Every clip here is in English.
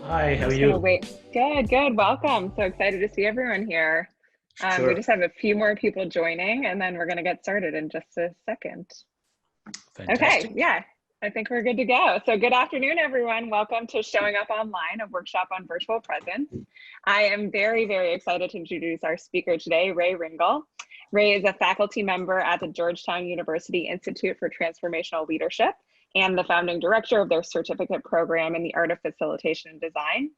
Hi, I'm how are just gonna you? wait. Good, good. Welcome. So excited to see everyone here. We Sure. just have a few more people joining, and then we're gonna get started in just a second. Okay, Fantastic. yeah, I think we're good to go. So good afternoon, everyone. Welcome to Showing Up Online, a workshop on virtual presence. I am very, very excited to introduce our speaker today, Ray Ringel. Ray is a faculty member at the Georgetown University Institute for Transformational Leadership and the founding director of their certificate program in the art of facilitation and design.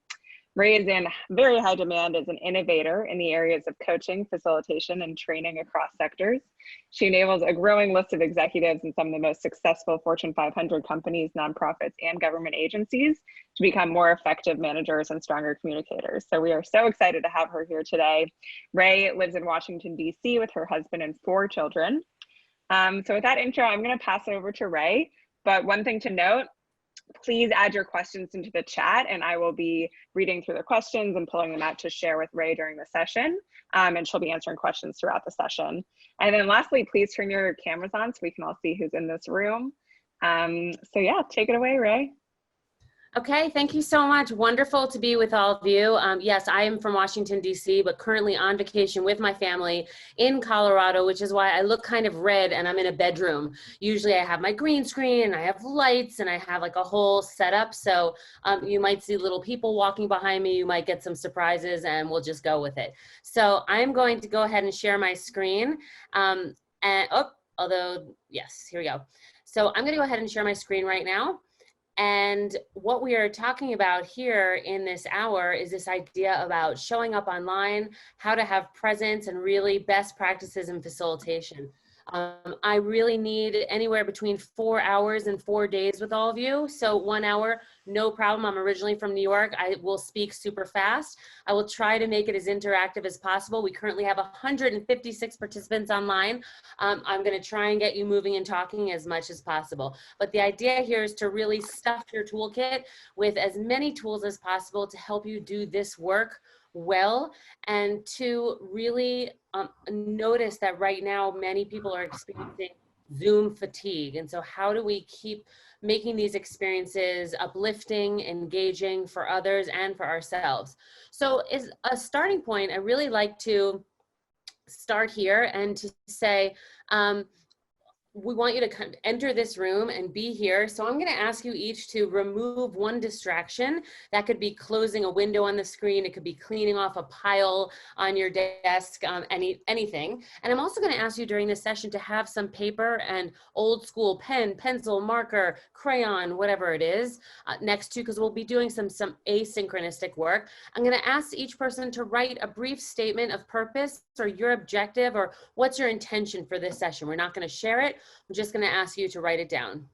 Ray is in very high demand as an innovator in the areas of coaching, facilitation, and training across sectors. She enables a growing list of executives in some of the most successful Fortune 500 companies, nonprofits, and government agencies to become more effective managers and stronger communicators. So we are so excited to have her here today. Ray lives in Washington, D.C. with her husband and 4 children. So with that intro, I'm going to pass it over to Ray. But one thing to note, please add your questions into the chat and I will be reading through the questions and pulling them out to share with Ray during the session. And she'll be answering questions throughout the session. And then lastly, please turn your cameras on so we can all see who's in this room. So yeah, take it away, Ray. Okay, thank you so much. Wonderful to be with all of you. Yes, I am from Washington, D.C., but currently on vacation with my family in Colorado, which is why I look kind of red and I'm in a bedroom. Usually I have my green screen and I have lights and I have like a whole setup. So you might see little people walking behind me. You might get some surprises and we'll just go with it. So I'm going to go ahead and share my screen. Yes, here we go. So I'm going to go ahead and share my screen right now. And what we are talking about here in this hour is this idea about showing up online, how to have presence, and really best practices in facilitation. I really need anywhere between 4 hours and 4 days with all of you. So 1 hour, no problem. I'm originally from New York. I will speak super fast. I will try to make it as interactive as possible. We currently have 156 participants online. I'm going to try and get you moving and talking as much as possible. But the idea here is to really stuff your toolkit with as many tools as possible to help you do this work well, and to really notice that right now many people are experiencing Zoom fatigue. And so how do we keep making these experiences uplifting, engaging for others and for ourselves? So as a starting point, I really like to start here and to say, we want you to kind of enter this room and be here. So I'm going to ask you each to remove one distraction. That could be closing a window on the screen. It could be cleaning off a pile on your desk, anything. And I'm also going to ask you during this session to have some paper and old school pen, pencil, marker, crayon, whatever it is, next to, because we'll be doing some asynchronistic work. I'm going to ask each person to write a brief statement of purpose or your objective or what's your intention for this session. We're not going to share it. I'm just going to ask you to write it down.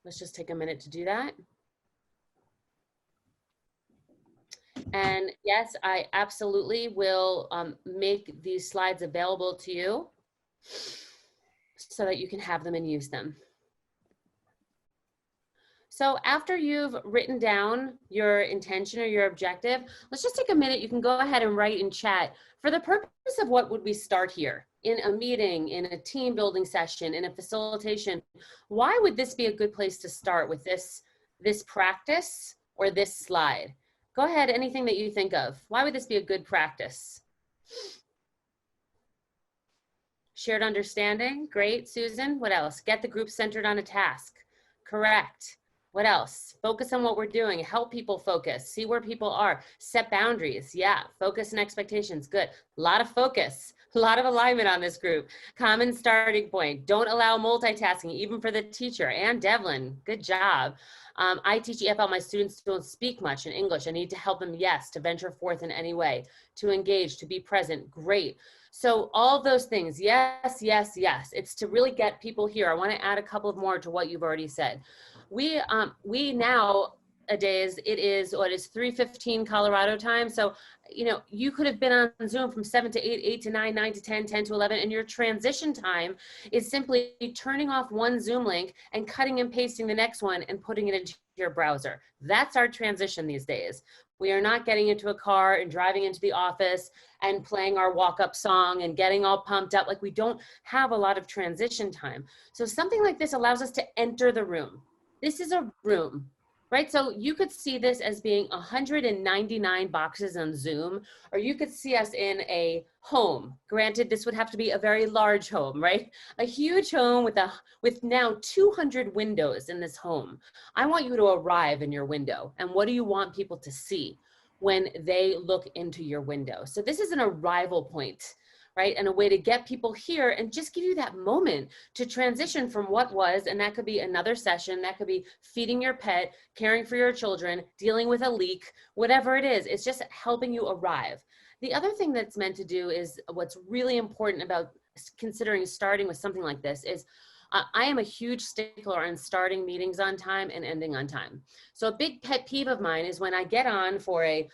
Let's just take a minute to do that. And yes, I absolutely will make these slides available to you so that you can have them and use them. So after you've written down your intention or your objective, let's just take a minute. You can go ahead and write in chat for the purpose of what would we start here in a meeting, in a team building session, in a facilitation. Why would this be a good place to start with this practice or this slide? Go ahead, anything that you think of. Why would this be a good practice? Shared understanding, great. Susan, what else? Get the group centered on a task, correct. What else? Focus on what we're doing. Help people focus. See where people are. Set boundaries. Yeah. Focus and expectations. Good. A lot of focus. A lot of alignment on this group. Common starting point. Don't allow multitasking, even for the teacher. And Devlin, good job. I teach EFL. My students don't speak much in English. I need to help them, yes, to venture forth in any way, to engage, to be present. Great. So all those things, yes, yes, yes. It's to really get people here. I want to add a couple of more to what you've already said. We nowadays, it is 3:15 Colorado time. So, you know, you could have been on Zoom from 7 to 8, 8 to 9, 9 to 10, 10 to 11, and your transition time is simply turning off one Zoom link and cutting and pasting the next one and putting it into your browser. That's our transition these days. We are not getting into a car and driving into the office and playing our walk-up song and getting all pumped up. Like, we don't have a lot of transition time. So something like this allows us to enter the room. This is a room. right? So you could see this as being 199 boxes on Zoom, or you could see us in a home. Granted, this would have to be a very large home, right? A huge home with now 200 windows in this home. I want you to arrive in your window. And what do you want people to see when they look into your window? So this is an arrival point, right? And a way to get people here and just give you that moment to transition from what was, and that could be another session, that could be feeding your pet, caring for your children, dealing with a leak, whatever it is. It's just helping you arrive. The other thing that's meant to do is what's really important about considering starting with something like this is I am a huge stickler on starting meetings on time and ending on time. So a big pet peeve of mine is when I get on for a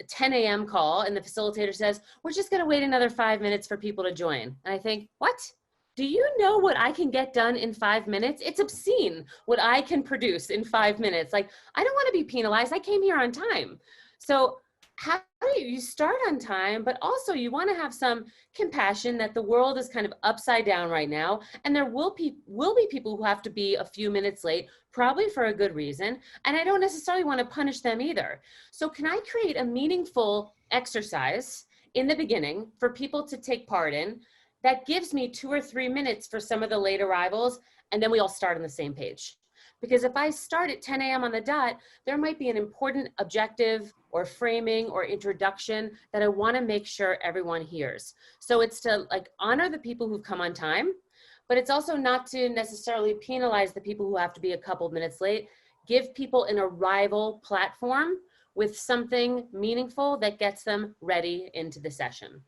10 a.m. call and the facilitator says, we're just going to wait another 5 minutes for people to join. And I think, what? Do you know what I can get done in 5 minutes? It's obscene what I can produce in 5 minutes. Like, I don't want to be penalized. I came here on time. So how do you start on time, but also you want to have some compassion that the world is kind of upside down right now. And there will be people who have to be a few minutes late, probably for a good reason. And I don't necessarily want to punish them either. So can I create a meaningful exercise in the beginning for people to take part in that gives me 2 or 3 minutes for some of the late arrivals, and then we all start on the same page? Because if I start at 10 a.m. on the dot, there might be an important objective or framing or introduction that I want to make sure everyone hears. So it's to like honor the people who've come on time, but it's also not to necessarily penalize the people who have to be a couple of minutes late. Give people an arrival platform with something meaningful that gets them ready into the session.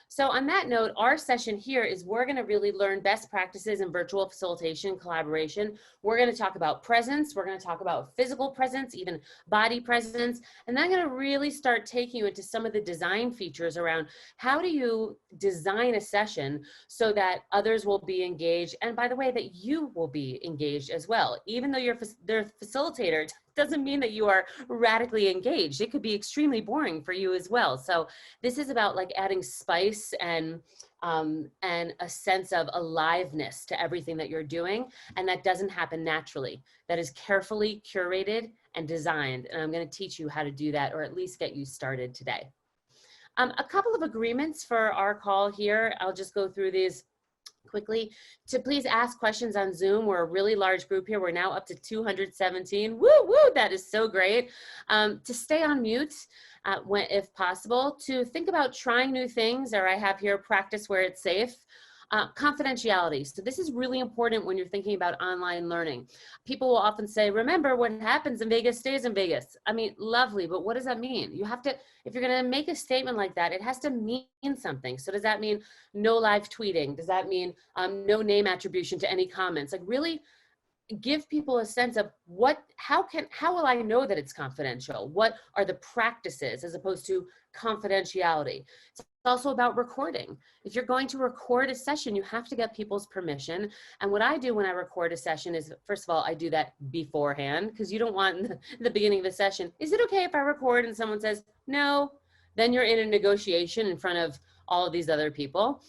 So on that note, our session here is we're going to really learn best practices in virtual facilitation collaboration. We're going to talk about presence. We're going to talk about physical presence, even body presence. And then I'm going to really start taking you into some of the design features around how do you design a session so that others will be engaged. And by the way, that you will be engaged as well. Even though you're the facilitator, doesn't mean that you are radically engaged. It could be extremely boring for you as well. So this is about like adding spice and a sense of aliveness to everything that you're doing. And that doesn't happen naturally. That is carefully curated and designed. And I'm going to teach you how to do that, or at least get you started today. A couple of agreements for our call here. I'll just go through these quickly. To please ask questions on Zoom. We're a really large group here. We're now up to 217. Woo, woo, that is so great. To stay on mute if possible. To think about trying new things, or I have here practice where it's safe. Confidentiality. So this is really important when you're thinking about online learning. People will often say, remember, what happens in Vegas stays in Vegas. I mean, lovely, but what does that mean? You have to, if you're going to make a statement like that, it has to mean something. So does that mean no live tweeting? Does that mean no name attribution to any comments? Like really give people a sense of how will I know that it's confidential? What are the practices as opposed to confidentiality? It's also about recording. If you're going to record a session, you have to get people's permission. And what I do when I record a session is, first of all, I do that beforehand, because you don't want in the beginning of the session, is it okay if I record? And someone says, no, then you're in a negotiation in front of all of these other people.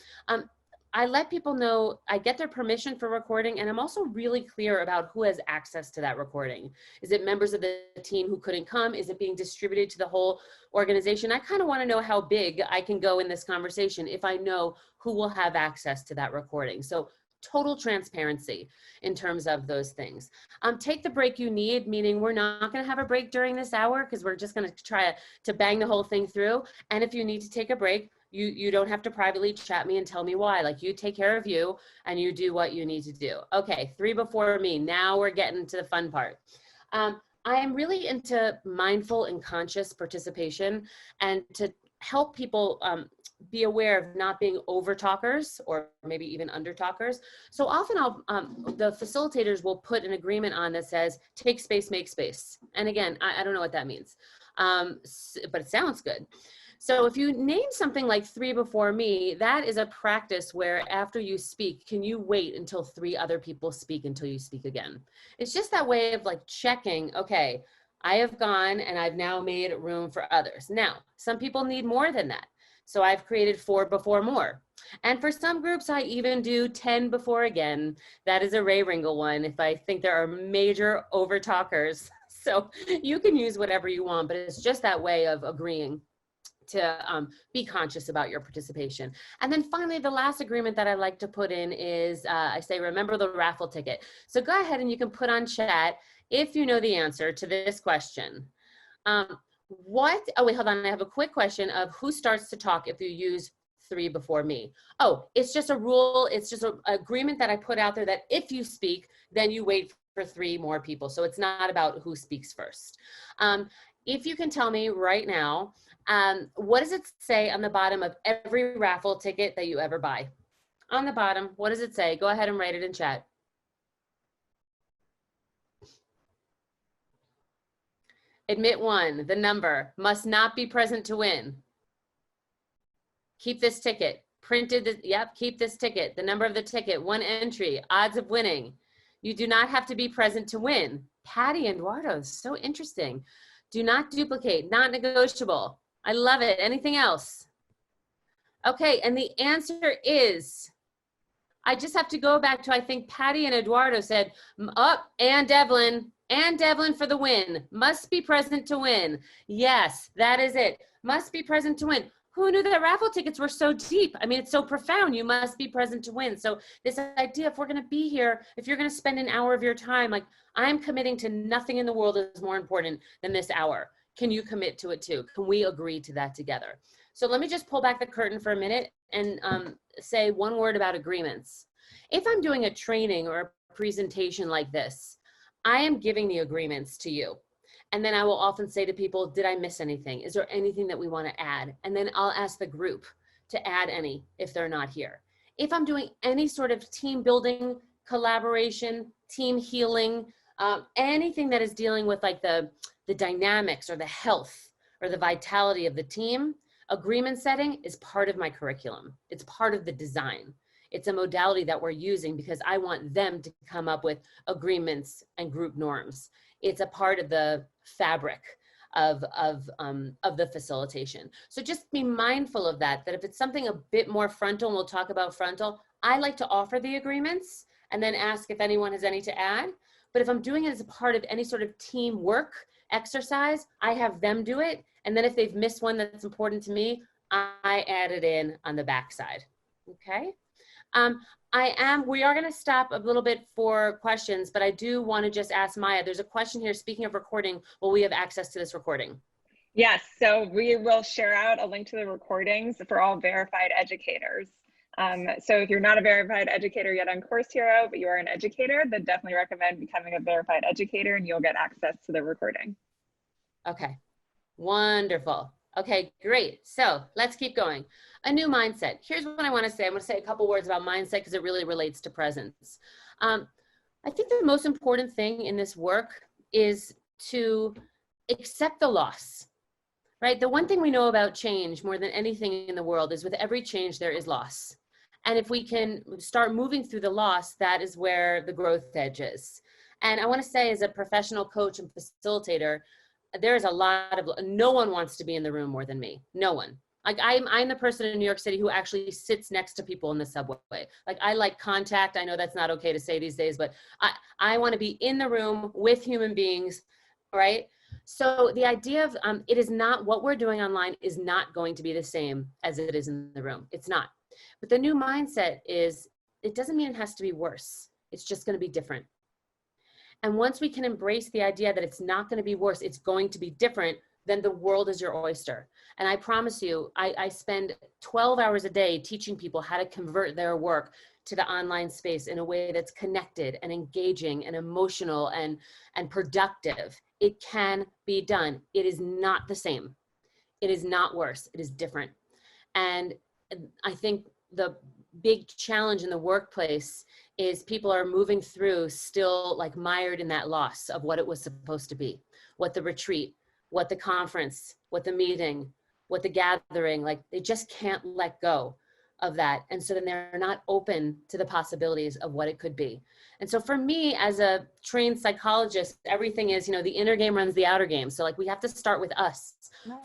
I let people know, I get their permission for recording, and I'm also really clear about who has access to that recording. Is it members of the team who couldn't come? Is it being distributed to the whole organization? I kind of want to know how big I can go in this conversation if I know who will have access to that recording. So total transparency in terms of those things. Take the break you need, meaning we're not going to have a break during this hour because we're just going to try to bang the whole thing through. And if you need to take a break, you don't have to privately chat me and tell me why. Like, you take care of you and you do what you need to do. Okay, 3 before me. Now we're getting to the fun part. I am really into mindful and conscious participation, and to help people be aware of not being over talkers or maybe even under talkers. So often the facilitators will put an agreement on that says, take space, make space. And again, I don't know what that means, but it sounds good. So if you name something like 3 before me, that is a practice where after you speak, can you wait until 3 other people speak until you speak again? It's just that way of like checking, okay, I have gone and I've now made room for others. Now, some people need more than that. So I've created 4 before more. And for some groups, I even do 10 before again. That is a Ringel one if I think there are major over talkers. So you can use whatever you want, but it's just that way of agreeing to be conscious about your participation. And then finally, the last agreement that I like to put in is, I say, remember the raffle ticket. So go ahead and you can put on chat if you know the answer to this question. Oh wait, hold on, I have a quick question of who starts to talk if you use 3 before me. Oh, it's just a rule, it's just an agreement that I put out there that if you speak, then you wait for 3 more people. So it's not about who speaks first. If you can tell me right now, what does it say on the bottom of every raffle ticket that you ever buy? On the bottom, what does it say? Go ahead and write it in chat. Admit 1, the number, must not be present to win. Keep this ticket, printed, yep, keep this ticket, the number of the ticket, 1 entry, odds of winning. You do not have to be present to win. Patty and Eduardo, so interesting. Do not duplicate, not negotiable. I love it. Anything else? Okay, and the answer is, I just have to go back to, I think Patty and Eduardo said, and Devlin for the win. Must be present to win. Yes, that is it. Must be present to win. Who knew that raffle tickets were so deep? I mean, it's so profound. You must be present to win. So this idea, if we're going to be here, if you're going to spend an hour of your time, like I'm committing to nothing in the world is more important than this hour. Can you commit to it too? Can we agree to that together? So let me just pull back the curtain for a minute and say one word about agreements. If I'm doing a training or a presentation like this, I am giving the agreements to you. And then I will often say to people, did I miss anything? Is there anything that we want to add? And then I'll ask the group to add any if they're not here. If I'm doing any sort of team building, collaboration, team healing, anything that is dealing with like the dynamics or the health or the vitality of the team, agreement setting is part of my curriculum. It's part of the design. It's a modality that we're using because I want them to come up with agreements and group norms. It's a part of the fabric of the facilitation. So just be mindful of that, that if it's something a bit more frontal, and we'll talk about frontal, I like to offer the agreements and then ask if anyone has any to add. But if I'm doing it as a part of any sort of teamwork exercise, I have them do it. And then if they've missed one that's important to me, I add it in on the backside, okay? We are going to stop a little bit for questions, but I do want to just ask Maya, there's a question here, speaking of recording, will we have access to this recording? Yes, so we will share out a link to the recordings for all verified educators. So if you're not a verified educator yet on Course Hero, but you are an educator, then definitely recommend becoming a verified educator and you'll get access to the recording. Okay, wonderful. Okay, great. So let's keep going. A new mindset. Here's what I want to say. I'm going to say a couple words about mindset because it really relates to presence. I think the most important thing in this work is to accept the loss, right? The one thing we know about change more than anything in the world is with every change there is loss. And if we can start moving through the loss, that is where the growth edge is. And I want to say as a professional coach and facilitator, there's a lot of, no one wants to be in the room more than me. No one. Like I'm the person in New York City who actually sits next to people in the subway. Like I like contact. I know that's not okay to say these days, but I want to be in the room with human beings, right? So the idea of it is not, what we're doing online is not going to be the same as it is in the room. It's not. But the new mindset is, it doesn't mean it has to be worse. It's just going to be different. And once we can embrace the idea that it's not going to be worse, it's going to be different, then the world is your oyster. And I promise you, I spend 12 hours a day teaching people how to convert their work to the online space in a way that's connected and engaging and emotional and productive. It can be done. It is not the same. It is not worse. It is different. And I think the big challenge in the workplace is people are moving through still like mired in that loss of what it was supposed to be, what the retreat, what the conference, what the meeting, what the gathering, like they just can't let go of that. And so then they're not open to the possibilities of what it could be. And so for me as a trained psychologists, everything is, the inner game runs the outer game. So like we have to start with us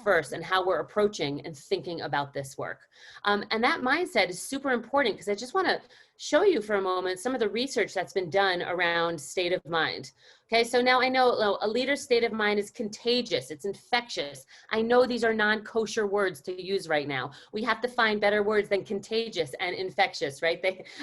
first and how we're approaching and thinking about this work. And that mindset is super important because I just want to show you for a moment some of the research that's been done around state of mind. Okay, so now I know a leader's state of mind is contagious, it's infectious. I know these are non-kosher words to use right now. We have to find better words than contagious and infectious, right?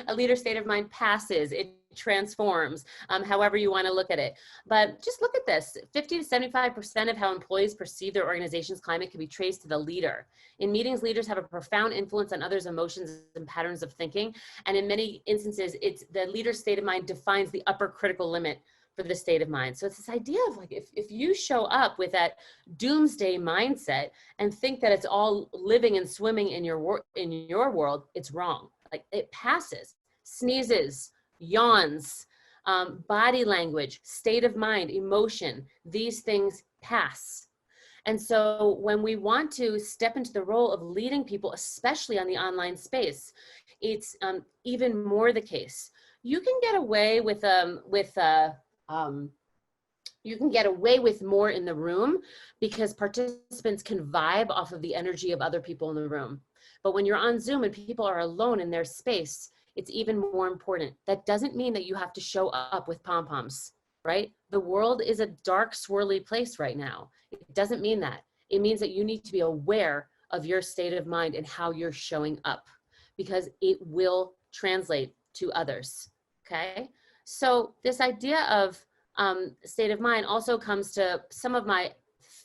A leader's state of mind passes, it transforms, however you want to look at it. But just look at this, 50 to 75% of how employees perceive their organization's climate can be traced to the leader. In meetings, leaders have a profound influence on others' emotions and patterns of thinking. And in many instances, it's the leader's state of mind defines the upper critical limit for the state of mind. So it's this idea of like, if you show up with that doomsday mindset and think that it's all living and swimming in your world, it's wrong. Like it passes, sneezes, yawns, body language, state of mind, emotion, these things pass. And so when we want to step into the role of leading people, especially on the online space, it's even more the case. You can get away with you can get away with more in the room because participants can vibe off of the energy of other people in the room. But when you're on Zoom and people are alone in their space, it's even more important. That doesn't mean that you have to show up with pom-poms, right? The world is a dark, swirly place right now. It doesn't mean that. It means that you need to be aware of your state of mind and how you're showing up because it will translate to others, okay? So this idea of state of mind also comes to some of my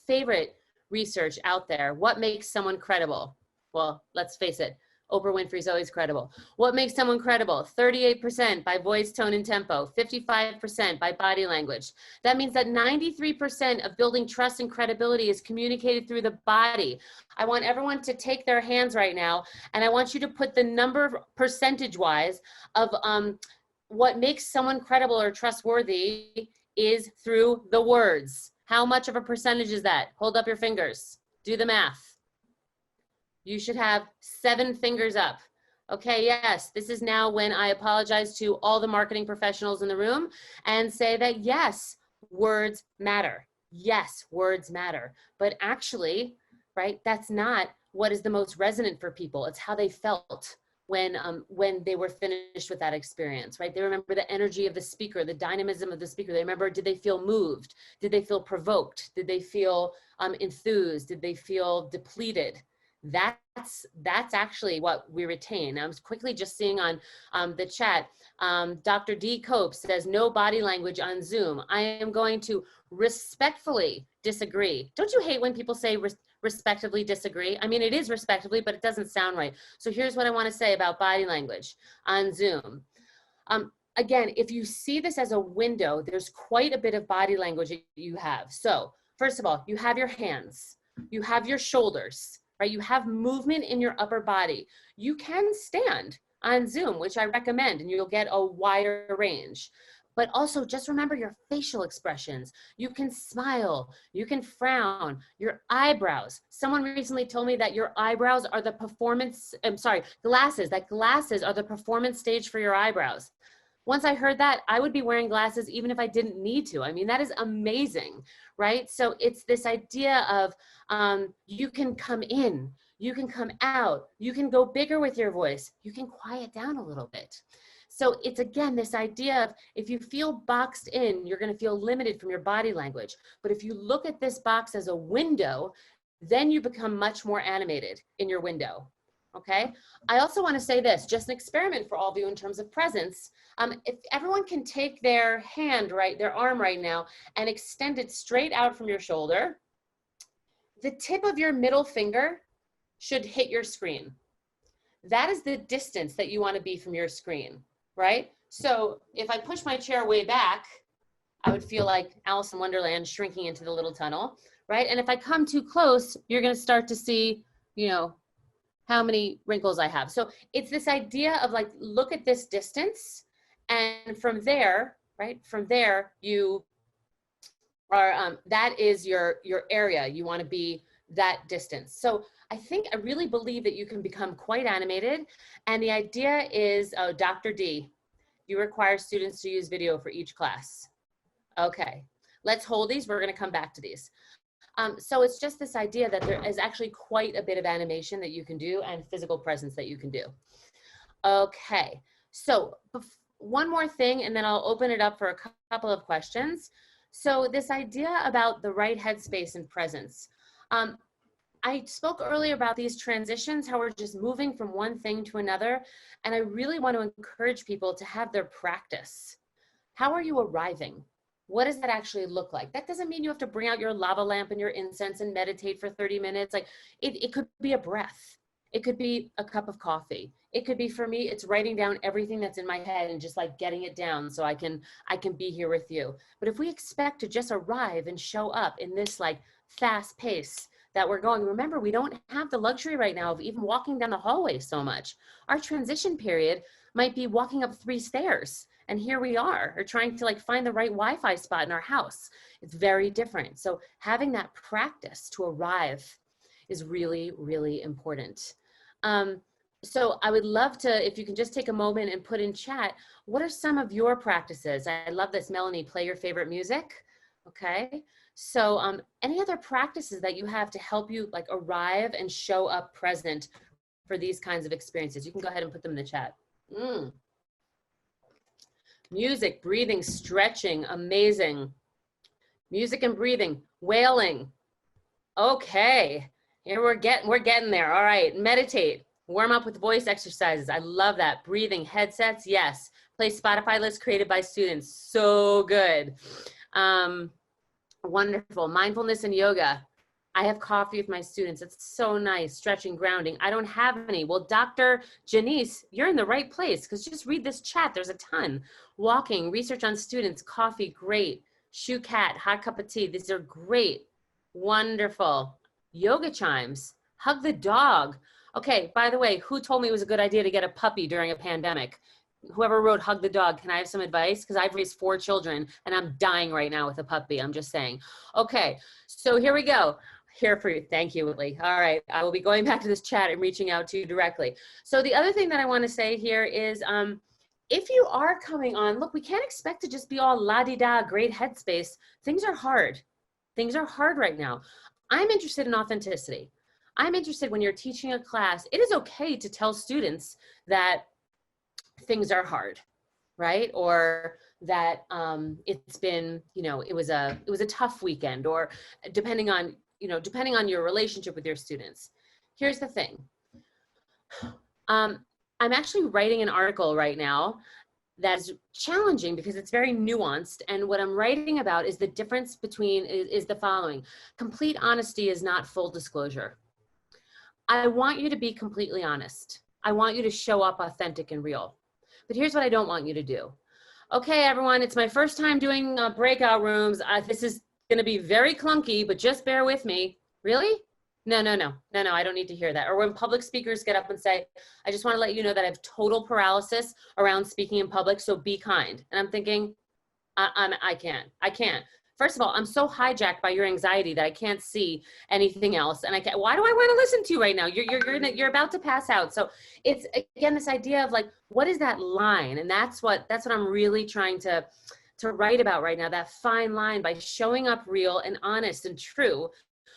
favorite research out there. What makes someone credible? Well, let's face it, Oprah Winfrey's always credible. What makes someone credible? 38% by voice, tone, and tempo, 55% by body language. That means that 93% of building trust and credibility is communicated through the body. I want everyone to take their hands right now, and I want you to put the number percentage-wise of what makes someone credible or trustworthy is through the words. How much of a percentage is that? Hold up your fingers. Do the math. You should have 7 fingers up. Okay, yes, this is now when I apologize to all the marketing professionals in the room and say that yes, words matter. Yes, words matter. But actually, right, that's not what is the most resonant for people. It's how they felt when they were finished with that experience, right? They remember the energy of the speaker, the dynamism of the speaker. They remember, did they feel moved? Did they feel provoked? Did they feel enthused? Did they feel depleted? That's actually what we retain. I was quickly just seeing on the chat, Dr. D. Cope says, no body language on Zoom. I am going to respectfully disagree. Don't you hate when people say respectively disagree? I mean, it is respectively, but it doesn't sound right. So here's what I want to say about body language on Zoom. Again, if you see this as a window, there's quite a bit of body language that you have. So first of all, you have your hands, you have your shoulders, right? You have movement in your upper body. You can stand on Zoom, which I recommend, and you'll get a wider range. But also just remember your facial expressions. You can smile, you can frown, your eyebrows. Someone recently told me that your eyebrows are the glasses, that glasses are the performance stage for your eyebrows. Once I heard that, I would be wearing glasses even if I didn't need to. I mean, that is amazing, right? So it's this idea of you can come in, you can come out, you can go bigger with your voice, you can quiet down a little bit. So it's, again, this idea of if you feel boxed in, you're going to feel limited from your body language. But if you look at this box as a window, then you become much more animated in your window. Okay. I also want to say this, just an experiment for all of you in terms of presence. If everyone can take their hand, right, their arm right now and extend it straight out from your shoulder, the tip of your middle finger should hit your screen. That is the distance that you want to be from your screen, right? So if I push my chair way back, I would feel like Alice in Wonderland shrinking into the little tunnel, right? And if I come too close, you're going to start to see, you know, how many wrinkles I have. So it's this idea of like, look at this distance. And from there, right, from there, you are, that is your area. You want to be that distance. So I really believe that you can become quite animated. And the idea is, oh, Dr. D, you require students to use video for each class. Okay, let's hold these. We're going to come back to these. So it's just this idea that there is actually quite a bit of animation that you can do and physical presence that you can do. Okay, so one more thing, and then I'll open it up for a couple of questions. So this idea about the right headspace and presence. I spoke earlier about these transitions, how we're just moving from one thing to another, and I really want to encourage people to have their practice. How are you arriving? What does that actually look like? That doesn't mean you have to bring out your lava lamp and your incense and meditate for 30 minutes. Like it could be a breath. It could be a cup of coffee. It could be, for me, it's writing down everything that's in my head and just like getting it down so I can be here with you. But if we expect to just arrive and show up in this like fast pace that we're going, remember, we don't have the luxury right now of even walking down the hallway so much. Our transition period might be walking up 3 stairs. And here we are, or trying to like find the right Wi-Fi spot in our house. It's very different. So having that practice to arrive is really, really important. So I would love to, if you can just take a moment and put in chat, what are some of your practices? I love this, Melanie, play your favorite music. Okay. So any other practices that you have to help you like arrive and show up present for these kinds of experiences? You can go ahead and put them in the chat. Music, breathing, stretching, amazing. Music and breathing, wailing. Okay, here we're getting there. All right, meditate, warm up with voice exercises. I love that. Breathing, headsets, yes. Play Spotify lists created by students, so good. Wonderful. Mindfulness and yoga. I have coffee with my students. It's so nice. Stretching, grounding. I don't have any. Well, Dr. Janice, you're in the right place because just read this chat. There's a ton. Walking, research on students, coffee, great. Shoe cat, hot cup of tea. These are great. Wonderful. Yoga chimes. Hug the dog. Okay, by the way, who told me it was a good idea to get a puppy during a pandemic? Whoever wrote Hug the Dog, can I have some advice? Because I've raised 4 children and I'm dying right now with a puppy. I'm just saying. Okay, so here we go. Here for you. Thank you, Whitley. All right, I will be going back to this chat and reaching out to you directly. So the other thing that I want to say here is if you are coming on, look, we can't expect to just be all la-di-da, great headspace. Things are hard. Things are hard right now. I'm interested in authenticity. I'm interested when you're teaching a class, it is okay to tell students that things are hard, right? Or that it's been, you know, it was a tough weekend, or depending on your relationship with your students. Here's the thing. I'm actually writing an article right now that's challenging because it's very nuanced. And what I'm writing about is the difference between, is the following. Complete honesty is not full disclosure. I want you to be completely honest. I want you to show up authentic and real. But here's what I don't want you to do. Okay, everyone, it's my first time doing breakout rooms. This is gonna be very clunky, but just bear with me. Really? No, I don't need to hear that. Or when public speakers get up and say, I just wanna let you know that I have total paralysis around speaking in public, so be kind. And I'm thinking, I can't. First of all, I'm so hijacked by your anxiety that I can't see anything else. And why do I want to listen to you right now? You're about to pass out. So it's, again, this idea of like, what is that line? And that's what I'm really trying to write about right now, that fine line by showing up real and honest and true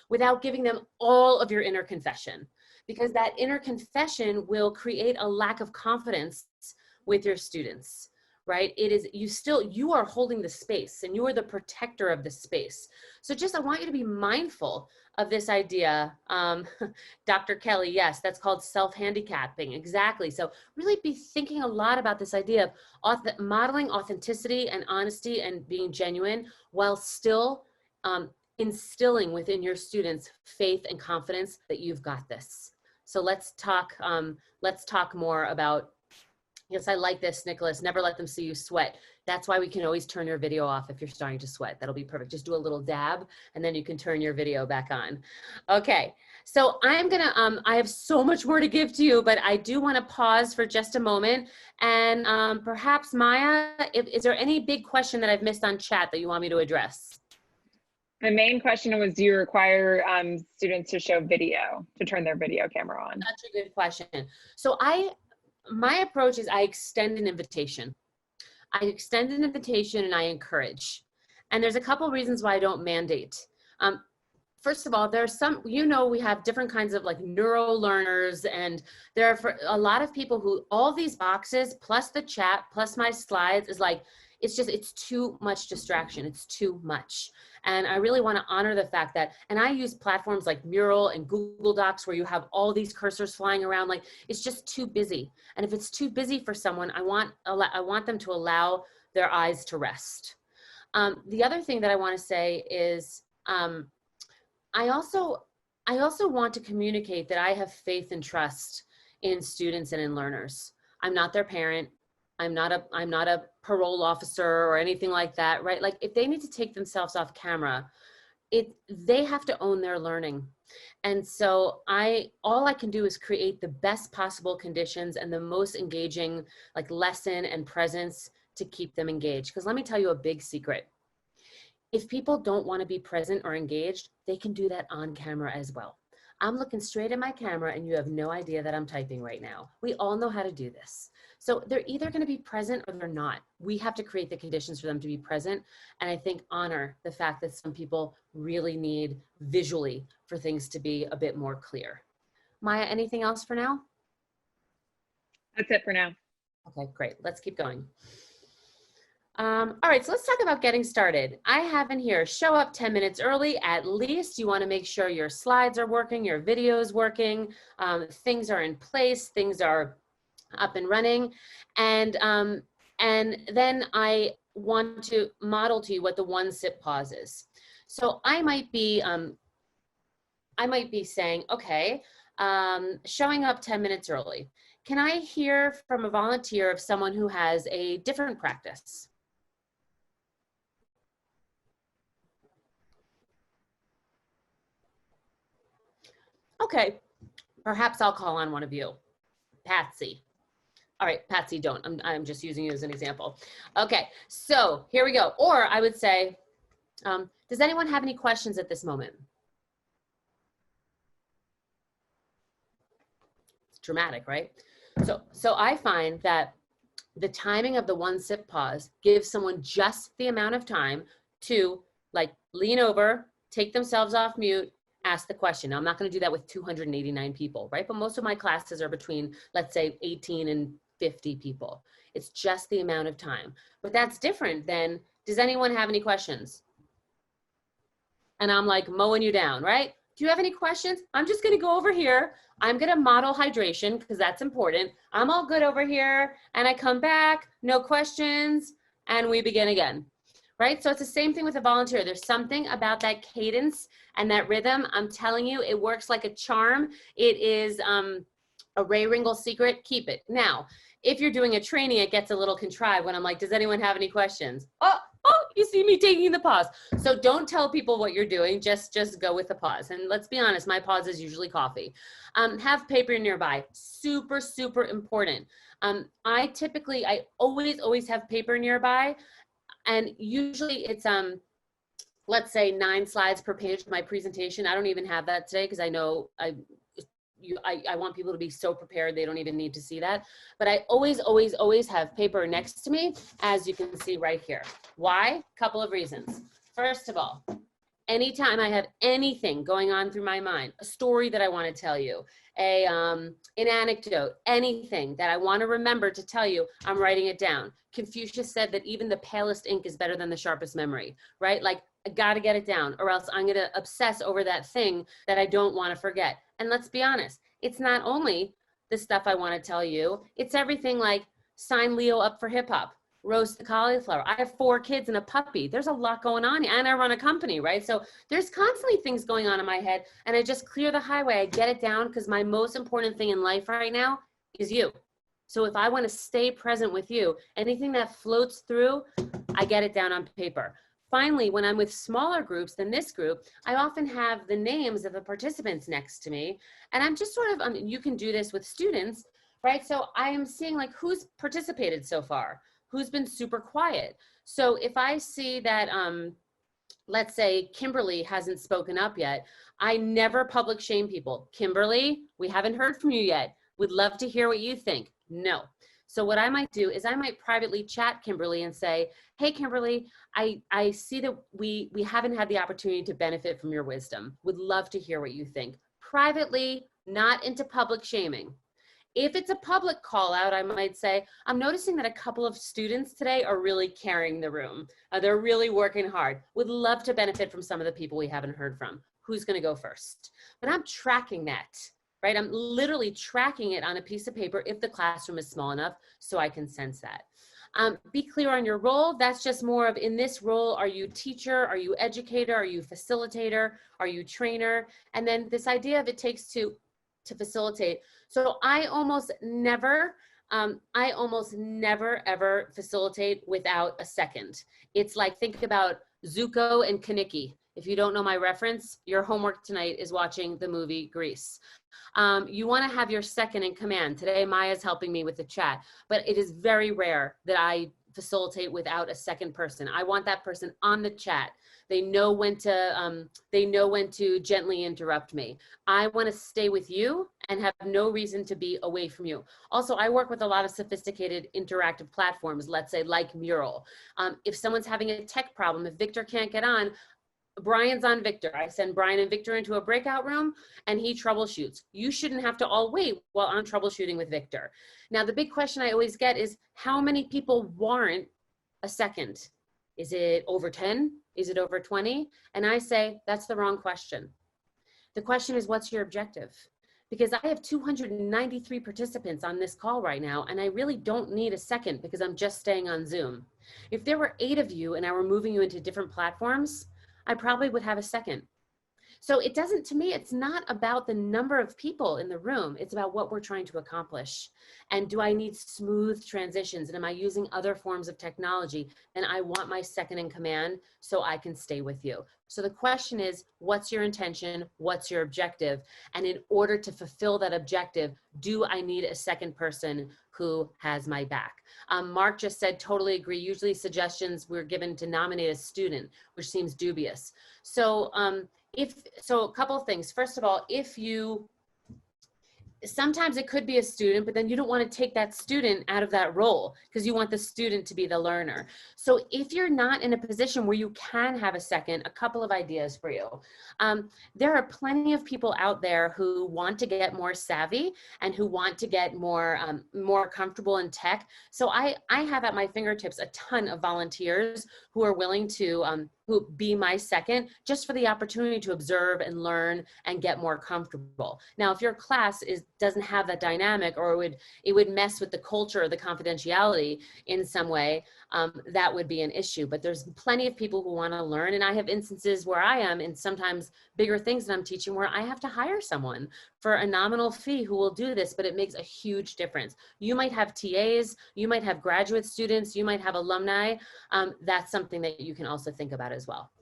without giving them all of your inner confession, because that inner confession will create a lack of confidence with your students. Right? It is, you are holding the space and you are the protector of the space. So just, I want you to be mindful of this idea. Dr. Kelly, yes, that's called self-handicapping. Exactly. So really be thinking a lot about this idea of modeling authenticity and honesty and being genuine while still instilling within your students faith and confidence that you've got this. So let's talk more about. Yes, I like this, Nicholas. Never let them see you sweat. That's why we can always turn your video off if you're starting to sweat. That'll be perfect. Just do a little dab and then you can turn your video back on. Okay, so I'm gonna, I have so much more to give to you, but I do wanna pause for just a moment. And perhaps Maya, is there any big question that I've missed on chat that you want me to address? The main question was, do you require students to show video, to turn their video camera on? Such a good question. So my approach is I extend an invitation. I extend an invitation and I encourage. And there's a couple reasons why I don't mandate. First of all, there's some, we have different kinds of like neuro learners, and there are for a lot of people who all these boxes plus the chat plus my slides is like, it's too much distraction. It's too much. And I really want to honor the fact that, and I use platforms like Mural and Google Docs where you have all these cursors flying around, like it's just too busy. And if it's too busy for someone, I want them to allow their eyes to rest. The other thing that I want to say is, I also want to communicate that I have faith and trust in students and in learners. I'm not their parent. I'm not a parole officer or anything like that, right? Like if they need to take themselves off camera, they have to own their learning. And so all I can do is create the best possible conditions and the most engaging like lesson and presence to keep them engaged. Because let me tell you a big secret. If people don't want to be present or engaged, they can do that on camera as well. I'm looking straight at my camera and you have no idea that I'm typing right now. We all know how to do this. So they're either going to be present or they're not. We have to create the conditions for them to be present. And I think honor the fact that some people really need visually for things to be a bit more clear. Maya, anything else for now? That's it for now. Okay, great. Let's keep going. All right, so let's talk about getting started. I have in here, show up 10 minutes early at least. You want to make sure your slides are working, your video is working, things are in place, things are up and running. And then I want to model to you what the one sip pause is. So I might be saying, okay, showing up 10 minutes early. Can I hear from a volunteer of someone who has a different practice? Okay, perhaps I'll call on one of you. Patsy. All right, Patsy, don't. I'm just using you as an example. Okay, so here we go. Or I would say, does anyone have any questions at this moment? It's dramatic, right? So I find that the timing of the one sip pause gives someone just the amount of time to like lean over, take themselves off mute, ask the question. Now, I'm not going to do that with 289 people, right? But most of my classes are between, let's say, 18 and 50 people. It's just the amount of time. But that's different than, does anyone have any questions? And I'm like mowing you down, right? Do you have any questions? I'm just going to go over here. I'm going to model hydration because that's important. I'm all good over here. And I come back, no questions, and we begin again. Right? So it's the same thing with a volunteer. There's something about that cadence and that rhythm. I'm telling you, it works like a charm. It is a Ray Ringel secret. Keep it. Now, if you're doing a training, it gets a little contrived when I'm like, does anyone have any questions? Oh, you see me taking the pause. So don't tell people what you're doing. Just go with the pause. And let's be honest, my pause is usually coffee. Have paper nearby. Super, super important. I always have paper nearby. And usually it's, let's say 9 slides per page of my presentation. I don't even have that today because I know I want people to be so prepared they don't even need to see that. But I always have paper next to me, as you can see right here. Why? Couple of reasons. First of all, anytime I have anything going on through my mind, a story that I want to tell you, an anecdote, anything that I want to remember to tell you, I'm writing it down. Confucius said that even the palest ink is better than the sharpest memory, right? Like, I got to get it down or else I'm going to obsess over that thing that I don't want to forget. And let's be honest, it's not only the stuff I want to tell you, it's everything like sign Leo up for hip hop, roast the cauliflower. I have 4 kids and a puppy. There's a lot going on and I run a company, right? So there's constantly things going on in my head and I just clear the highway. I get it down because my most important thing in life right now is you. So if I want to stay present with you, anything that floats through, I get it down on paper. Finally, when I'm with smaller groups than this group, I often have the names of the participants next to me. And I'm just sort of, you can do this with students, right? So I am seeing like who's participated so far, who's been super quiet. So if I see that, let's say Kimberly hasn't spoken up yet, I never public shame people. Kimberly, we haven't heard from you yet. We'd love to hear what you think. No. So what I might do is I might privately chat Kimberly and say, hey, Kimberly, I see that we haven't had the opportunity to benefit from your wisdom. Would love to hear what you think. Privately, not into public shaming. If it's a public call out, I might say, I'm noticing that a couple of students today are really carrying the room. They're really working hard. Would love to benefit from some of the people we haven't heard from. Who's going to go first? But I'm tracking that, right? I'm literally tracking it on a piece of paper if the classroom is small enough so I can sense that. Be clear on your role. That's just more of, in this role, are you teacher? Are you educator? Are you facilitator? Are you trainer? And then this idea of it takes two to facilitate. So I almost never ever facilitate without a second. It's like, think about Zuko and Kaneki. If you don't know my reference, your homework tonight is watching the movie Grease. You want to have your second in command. Today, Maya's helping me with the chat, but it is very rare that I facilitate without a second person. I want that person on the chat. They know when to gently interrupt me. I want to stay with you and have no reason to be away from you. Also, I work with a lot of sophisticated interactive platforms, let's say like Mural. If someone's having a tech problem, if Victor can't get on, Brian's on Victor. I send Brian and Victor into a breakout room and he troubleshoots. You shouldn't have to all wait while I'm troubleshooting with Victor. Now, the big question I always get is, how many people warrant a second? Is it over 10? Is it over 20? And I say, that's the wrong question. The question is, what's your objective? Because I have 293 participants on this call right now, and I really don't need a second because I'm just staying on Zoom. If there were 8 of you and I were moving you into different platforms, I probably would have a second. So it doesn't, to me, it's not about the number of people in the room. It's about what we're trying to accomplish. And do I need smooth transitions? And am I using other forms of technology? And I want my second in command so I can stay with you. So the question is, what's your intention? What's your objective? And in order to fulfill that objective, do I need a second person who has my back? Mark just said, totally agree. Usually suggestions we're given to nominate a student, which seems dubious. So a couple of things. First of all, sometimes it could be a student, but then you don't want to take that student out of that role because you want the student to be the learner. So if you're not in a position where you can have a second, a couple of ideas for you. There are plenty of people out there who want to get more savvy and who want to get more comfortable in tech. So I have at my fingertips a ton of volunteers who are willing to who be my second, just for the opportunity to observe and learn and get more comfortable. Now, if your class doesn't have that dynamic, or it would mess with the culture or the confidentiality in some way, that would be an issue. But there's plenty of people who want to learn, and I have instances where I am in sometimes bigger things that I'm teaching where I have to hire someone for a nominal fee who will do this, but it makes a huge difference. You might have TAs, you might have graduate students, you might have alumni. That's something that you can also think about as well.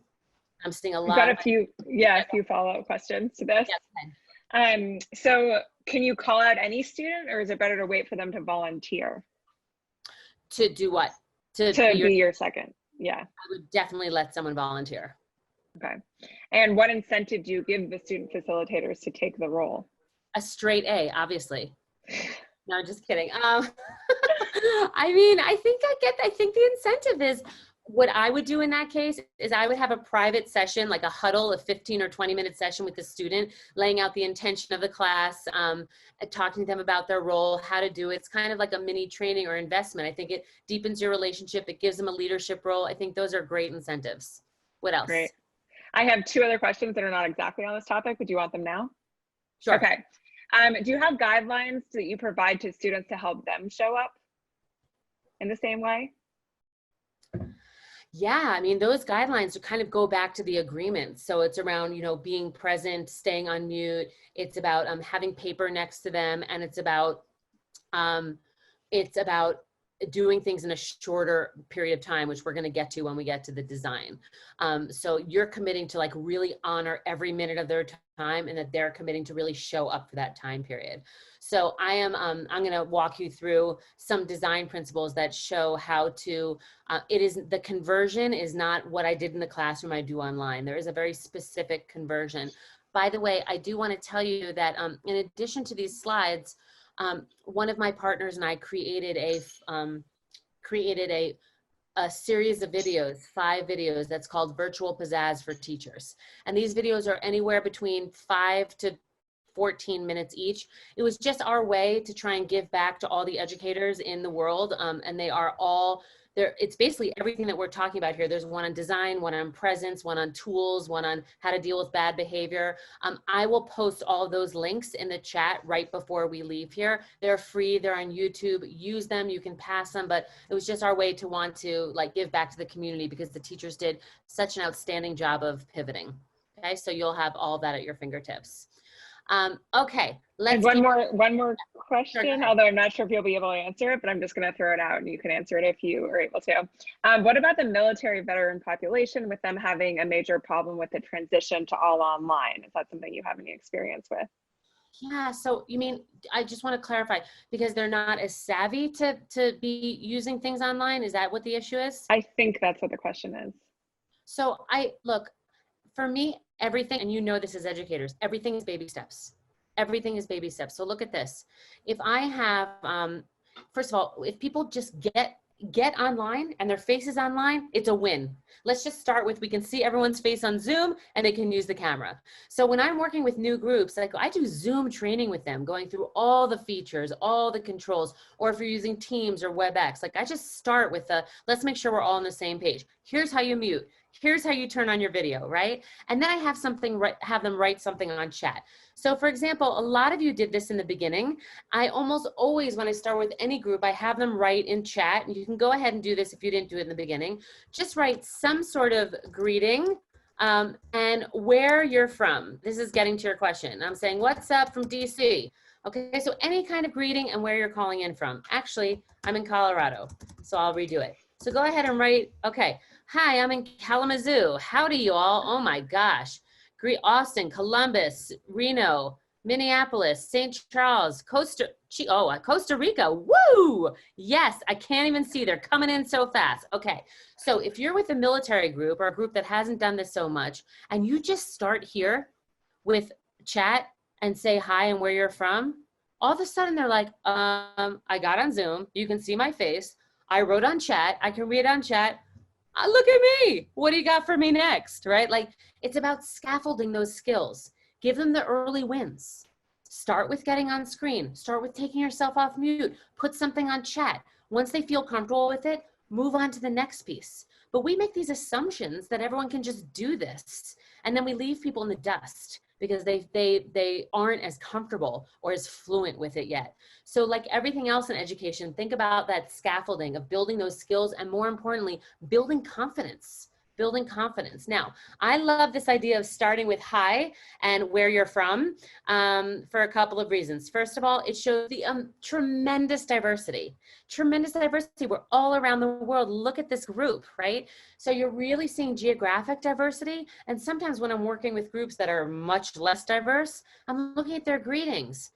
I'm seeing a lot. I've got a few follow-up questions to this. Yes. So can you call out any student, or is it better to wait for them to volunteer? To do what? To be your second. Yeah. I would definitely let someone volunteer. Okay. And what incentive do you give the student facilitators to take the role? A straight A, obviously. No, just kidding. I mean, I think the incentive is, what I would do in that case is I would have a private session, like a huddle, a 15 or 20-minute session with the student, laying out the intention of the class, talking to them about their role, how to do it. It's kind of like a mini training or investment. I think it deepens your relationship. It gives them a leadership role. I think those are great incentives. What else? Great. I have 2 other questions that are not exactly on this topic, but do you want them now? Sure. Okay. Do you have guidelines that you provide to students to help them show up in the same way? Yeah, I mean, those guidelines kind of go back to the agreement. So it's around, being present, staying on mute. It's about having paper next to them, and it's about doing things in a shorter period of time, which we're going to get to when we get to the design. So you're committing to like really honor every minute of their time, and that they're committing to really show up for that time period. So I'm going to walk you through some design principles that show how to, the conversion is not what I did in the classroom, I do online. There is a very specific conversion. By the way, I do want to tell you that in addition to these slides, One of my partners and I created a series of videos, 5 videos that's called Virtual Pizzazz for Teachers. And these videos are anywhere between 5 to 14 minutes each. It was just our way to try and give back to all the educators in the world. And they are all there. It's basically everything that we're talking about here. There's one on design, one on presence, one on tools, one on how to deal with bad behavior. I will post all those links in the chat right before we leave here. They're free, they're on YouTube, use them, you can pass them, but it was just our way to want to like give back to the community because the teachers did such an outstanding job of pivoting. Okay, so you'll have all that at your fingertips. Okay, let's and one more question, sure, although I'm not sure if you'll be able to answer it, but I'm just going to throw it out and you can answer it if you are able to. What about the military veteran population with them having a major problem with the transition to all online? Is that something you have any experience with? Yeah, so you mean, I just want to clarify, because they're not as savvy to be using things online? Is that what the issue is? I think that's what the question is. So look, for me, everything, and you know this as educators, everything is baby steps. Everything is baby steps. So look at this. If I have, first of all, if people just get online and their face is online, it's a win. Let's just start with, we can see everyone's face on Zoom and they can use the camera. So when I'm working with new groups, like I do Zoom training with them, going through all the features, all the controls, or if you're using Teams or WebEx, like I just start with let's make sure we're all on the same page. Here's how you mute. Here's how you turn on your video, right? And then I have have them write something on chat. So for example, a lot of you did this in the beginning. I almost always, when I start with any group, I have them write in chat, and you can go ahead and do this if you didn't do it in the beginning. Just write some sort of greeting and where you're from. This is getting to your question. I'm saying, what's up from DC? Okay, so any kind of greeting and where you're calling in from. Actually, I'm in Colorado, so I'll redo it. So go ahead and write, okay, hi, I'm in Kalamazoo. Howdy, you all. Oh my gosh. Austin, Columbus, Reno, Minneapolis, St. Charles, Costa Rica. Woo! Yes, I can't even see. They're coming in so fast. Okay, so if you're with a military group or a group that hasn't done this so much, and you just start here with chat and say hi and where you're from, all of a sudden they're like, I got on Zoom. You can see my face. I wrote on chat. I can read on chat. Look at me. What do you got for me next? Right? Like, it's about scaffolding those skills. Give them the early wins. Start with getting on screen. Start with taking yourself off mute. Put something on chat. Once they feel comfortable with it, move on to the next piece. But we make these assumptions that everyone can just do this. And then we leave people in the dust because they aren't as comfortable or as fluent with it yet. So like everything else in education, think about that scaffolding of building those skills, and more importantly, building confidence. Building confidence. Now, I love this idea of starting with hi and where you're from for a couple of reasons. First of all, it shows the tremendous diversity. Tremendous diversity. We're all around the world. Look at this group, right? So you're really seeing geographic diversity. And sometimes when I'm working with groups that are much less diverse, I'm looking at their greetings.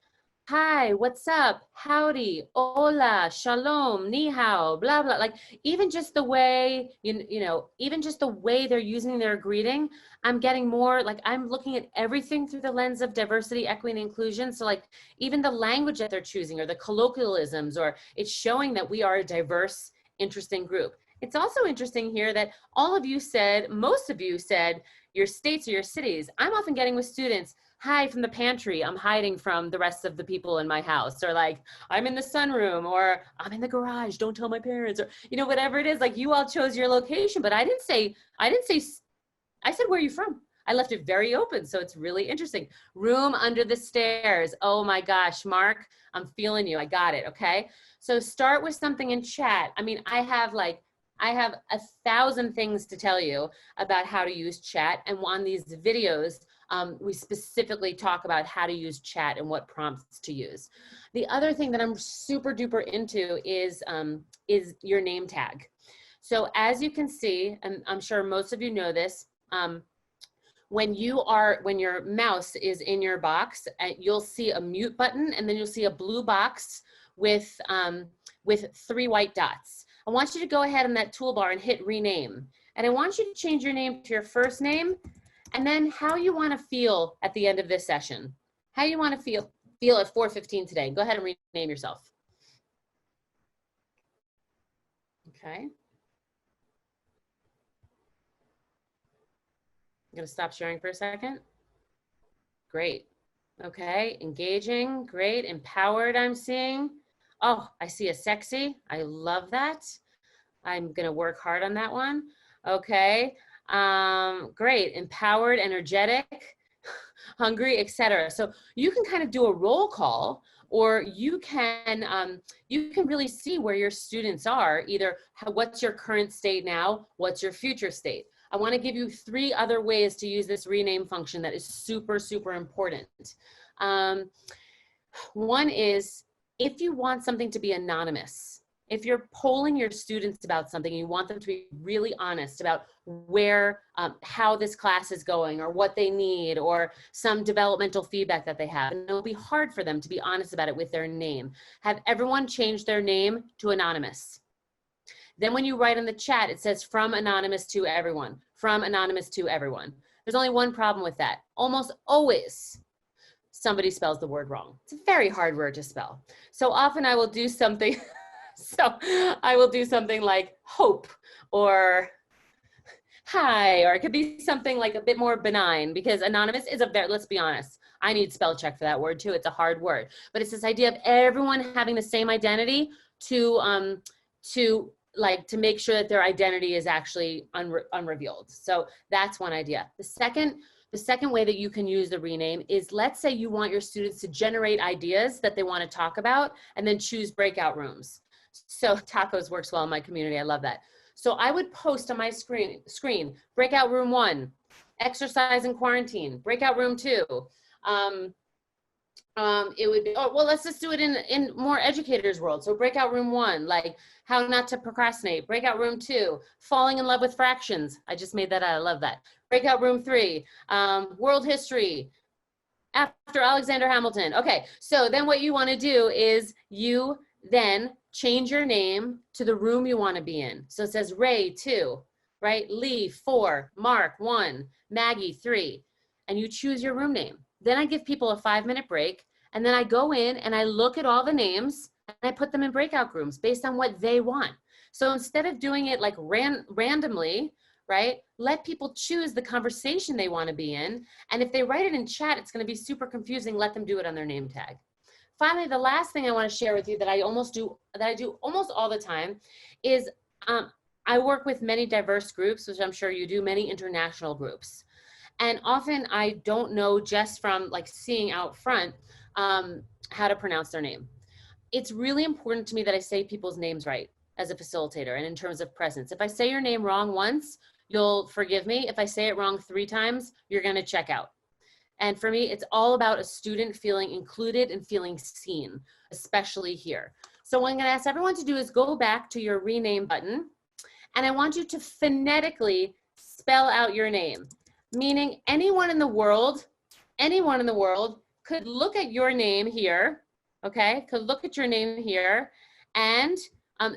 Hi, what's up? Howdy, hola, shalom, ni hao, blah, blah. Like even just the way, even just the way they're using their greeting, I'm getting more, like I'm looking at everything through the lens of diversity, equity, and inclusion. So like even the language that they're choosing or the colloquialisms, or it's showing that we are a diverse, interesting group. It's also interesting here that most of you said your states or your cities. I'm often getting with students, hi from the pantry, I'm hiding from the rest of the people in my house, or like I'm in the sunroom, or I'm in the garage, don't tell my parents, or whatever it is. Like you all chose your location, but I said where are you from? I left it very open, so it's really interesting. Room under the stairs. Oh my gosh, Mark, I'm feeling you. I got it. Okay, so start with something in chat. I mean, I have 1,000 things to tell you about how to use chat, and on these videos we specifically talk about how to use chat and what prompts to use. The other thing that I'm super duper into is your name tag. So as you can see, and I'm sure most of you know this, when your mouse is in your box, you'll see a mute button, and then you'll see a blue box with 3 white dots. I want you to go ahead on that toolbar and hit rename. And I want you to change your name to your first name, and then how you want to feel at the end of this session. How you want to feel feel at 4:15 today? Go ahead and rename yourself. Okay. I'm gonna stop sharing for a second. Great. Okay, engaging, great. Empowered, I'm seeing. Oh, I see a sexy. I love that. I'm gonna work hard on that one. Okay, great. Empowered, energetic, hungry, etc. So you can kind of do a roll call, or you can really see where your students are. Either what's your current state now, what's your future state. I want to give you 3 other ways to use this rename function that is super, super important. One is if you want something to be anonymous. If you're polling your students about something, you want them to be really honest about where, how this class is going, or what they need, or some developmental feedback that they have. And it'll be hard for them to be honest about it with their name. Have everyone change their name to anonymous. Then when you write in the chat, it says from anonymous to everyone, from anonymous to everyone. There's only one problem with that. Almost always somebody spells the word wrong. It's a very hard word to spell. So often I will do something, like hope or hi, or it could be something like a bit more benign, because anonymous is let's be honest, I need spell check for that word too. It's a hard word, but it's this idea of everyone having the same identity to make sure that their identity is actually unrevealed. So that's one idea. The second way that you can use the rename is, let's say you want your students to generate ideas that they want to talk about and then choose breakout rooms. So tacos works well in my community. I love that. So I would post on my screen, breakout room 1, exercise in quarantine, breakout room 2. It would be, oh, well, let's just do it in more educators' world. So breakout room 1, like how not to procrastinate. Breakout room 2, falling in love with fractions. I just made that out. I love that. Breakout room 3, world history after Alexander Hamilton. Okay, so then what you want to do is you then change your name to the room you want to be in. So it says Ray 2, right? Lee 4, Mark 1, Maggie 3, and you choose your room name. Then I give people a 5-minute break, and then I go in and I look at all the names and I put them in breakout rooms based on what they want. So instead of doing it like randomly, right? Let people choose the conversation they want to be in. And if they write it in chat, it's going to be super confusing. Let them do it on their name tag. Finally, the last thing I want to share with you that I do almost all the time is I work with many diverse groups, which I'm sure you do, many international groups. And often I don't know just from like seeing out front how to pronounce their name. It's really important to me that I say people's names right as a facilitator and in terms of presence. If I say your name wrong once, you'll forgive me. If I say it wrong 3 times, you're going to check out. And for me, it's all about a student feeling included and feeling seen, especially here. So what I'm going to ask everyone to do is go back to your rename button, and I want you to phonetically spell out your name, meaning anyone in the world could look at your name here, okay, could look at your name here, and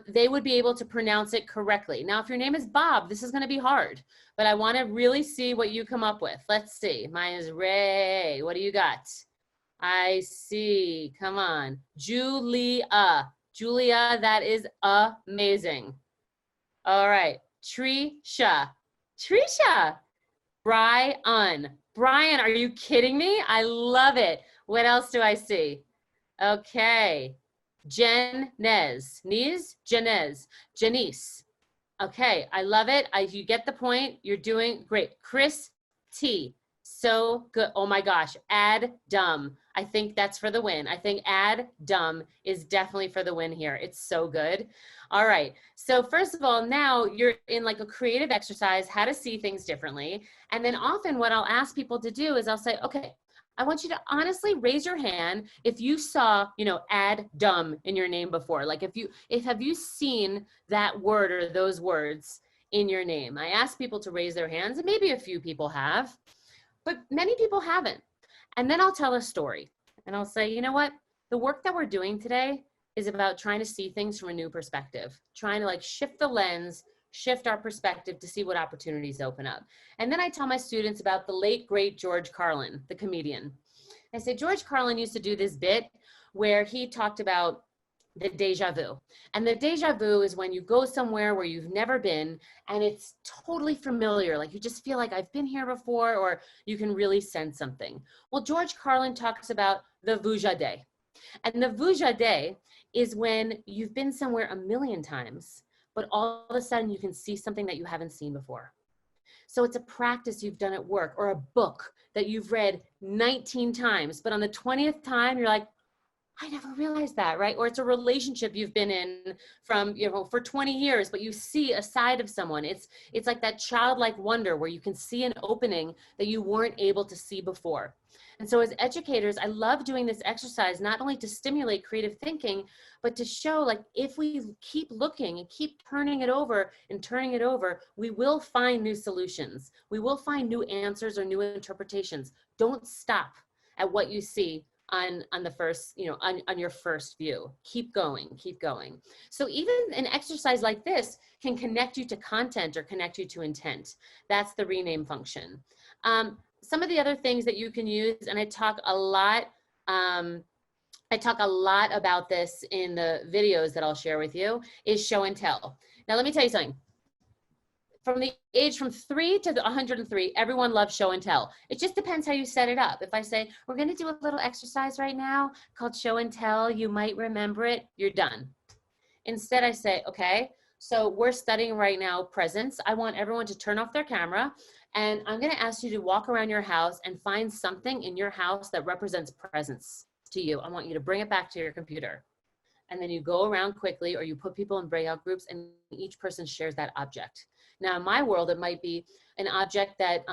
they would be able to pronounce it correctly. Now, if your name is Bob, this is going to be hard, but I want to really see what you come up with. Let's see. Mine is Ray. What do you got? I see. Come on. Julia. Julia, that is amazing. All right. Trisha. Trisha. Brian. Brian, are you kidding me? I love it. What else do I see? Okay. Janice. Okay, I love it. You get the point. You're doing great. Chris T. So good. Oh my gosh. Add dumb. I think that's for the win. I think add dumb is definitely for the win here. It's so good. All right. So first of all, now you're in like a creative exercise, how to see things differently. And then often what I'll ask people to do is I'll say, okay, I want you to honestly raise your hand if you saw, add dumb in your name before. Like have you seen that word or those words in your name? I ask people to raise their hands, and maybe a few people have, but many people haven't. And then I'll tell a story and I'll say, you know what? The work that we're doing today is about trying to see things from a new perspective, trying to like shift the lens, shift our perspective to see what opportunities open up. And then I tell my students about the late, great George Carlin, the comedian. I say, George Carlin used to do this bit where he talked about the deja vu. And the deja vu is when you go somewhere where you've never been and it's totally familiar. Like you just feel like I've been here before, or you can really sense something. Well, George Carlin talks about the vujade. And the vujade is when you've been somewhere a million times, but all of a sudden you can see something that you haven't seen before. So it's a practice you've done at work, or a book that you've read 19 times, but on the 20th time, you're like, I never realized that, right? Or it's a relationship you've been in from, for 20 years, but you see a side of someone. It's like that childlike wonder where you can see an opening that you weren't able to see before. And so as educators, I love doing this exercise, not only to stimulate creative thinking, but to show, like, if we keep looking and keep turning it over and turning it over, we will find new solutions. We will find new answers or new interpretations. Don't stop at what you see on the first, on your first view. Keep going, keep going. So even an exercise like this can connect you to content or connect you to intent. That's the rename function. Some of the other things that you can use, and I talk a lot about this in the videos that I'll share with you, is show and tell. Now, let me tell you something. From the age from 3 to 103, everyone loves show and tell. It just depends how you set it up. If I say, we're going to do a little exercise right now called show and tell, you might remember it, you're done. Instead, I say, okay, so we're studying right now presence. I want everyone to turn off their camera, and I'm going to ask you to walk around your house and find something in your house that represents presence to you. I want you to bring it back to your computer. And then you go around quickly, or you put people in breakout groups, and each person shares that object. Now, in my world, it might be an object that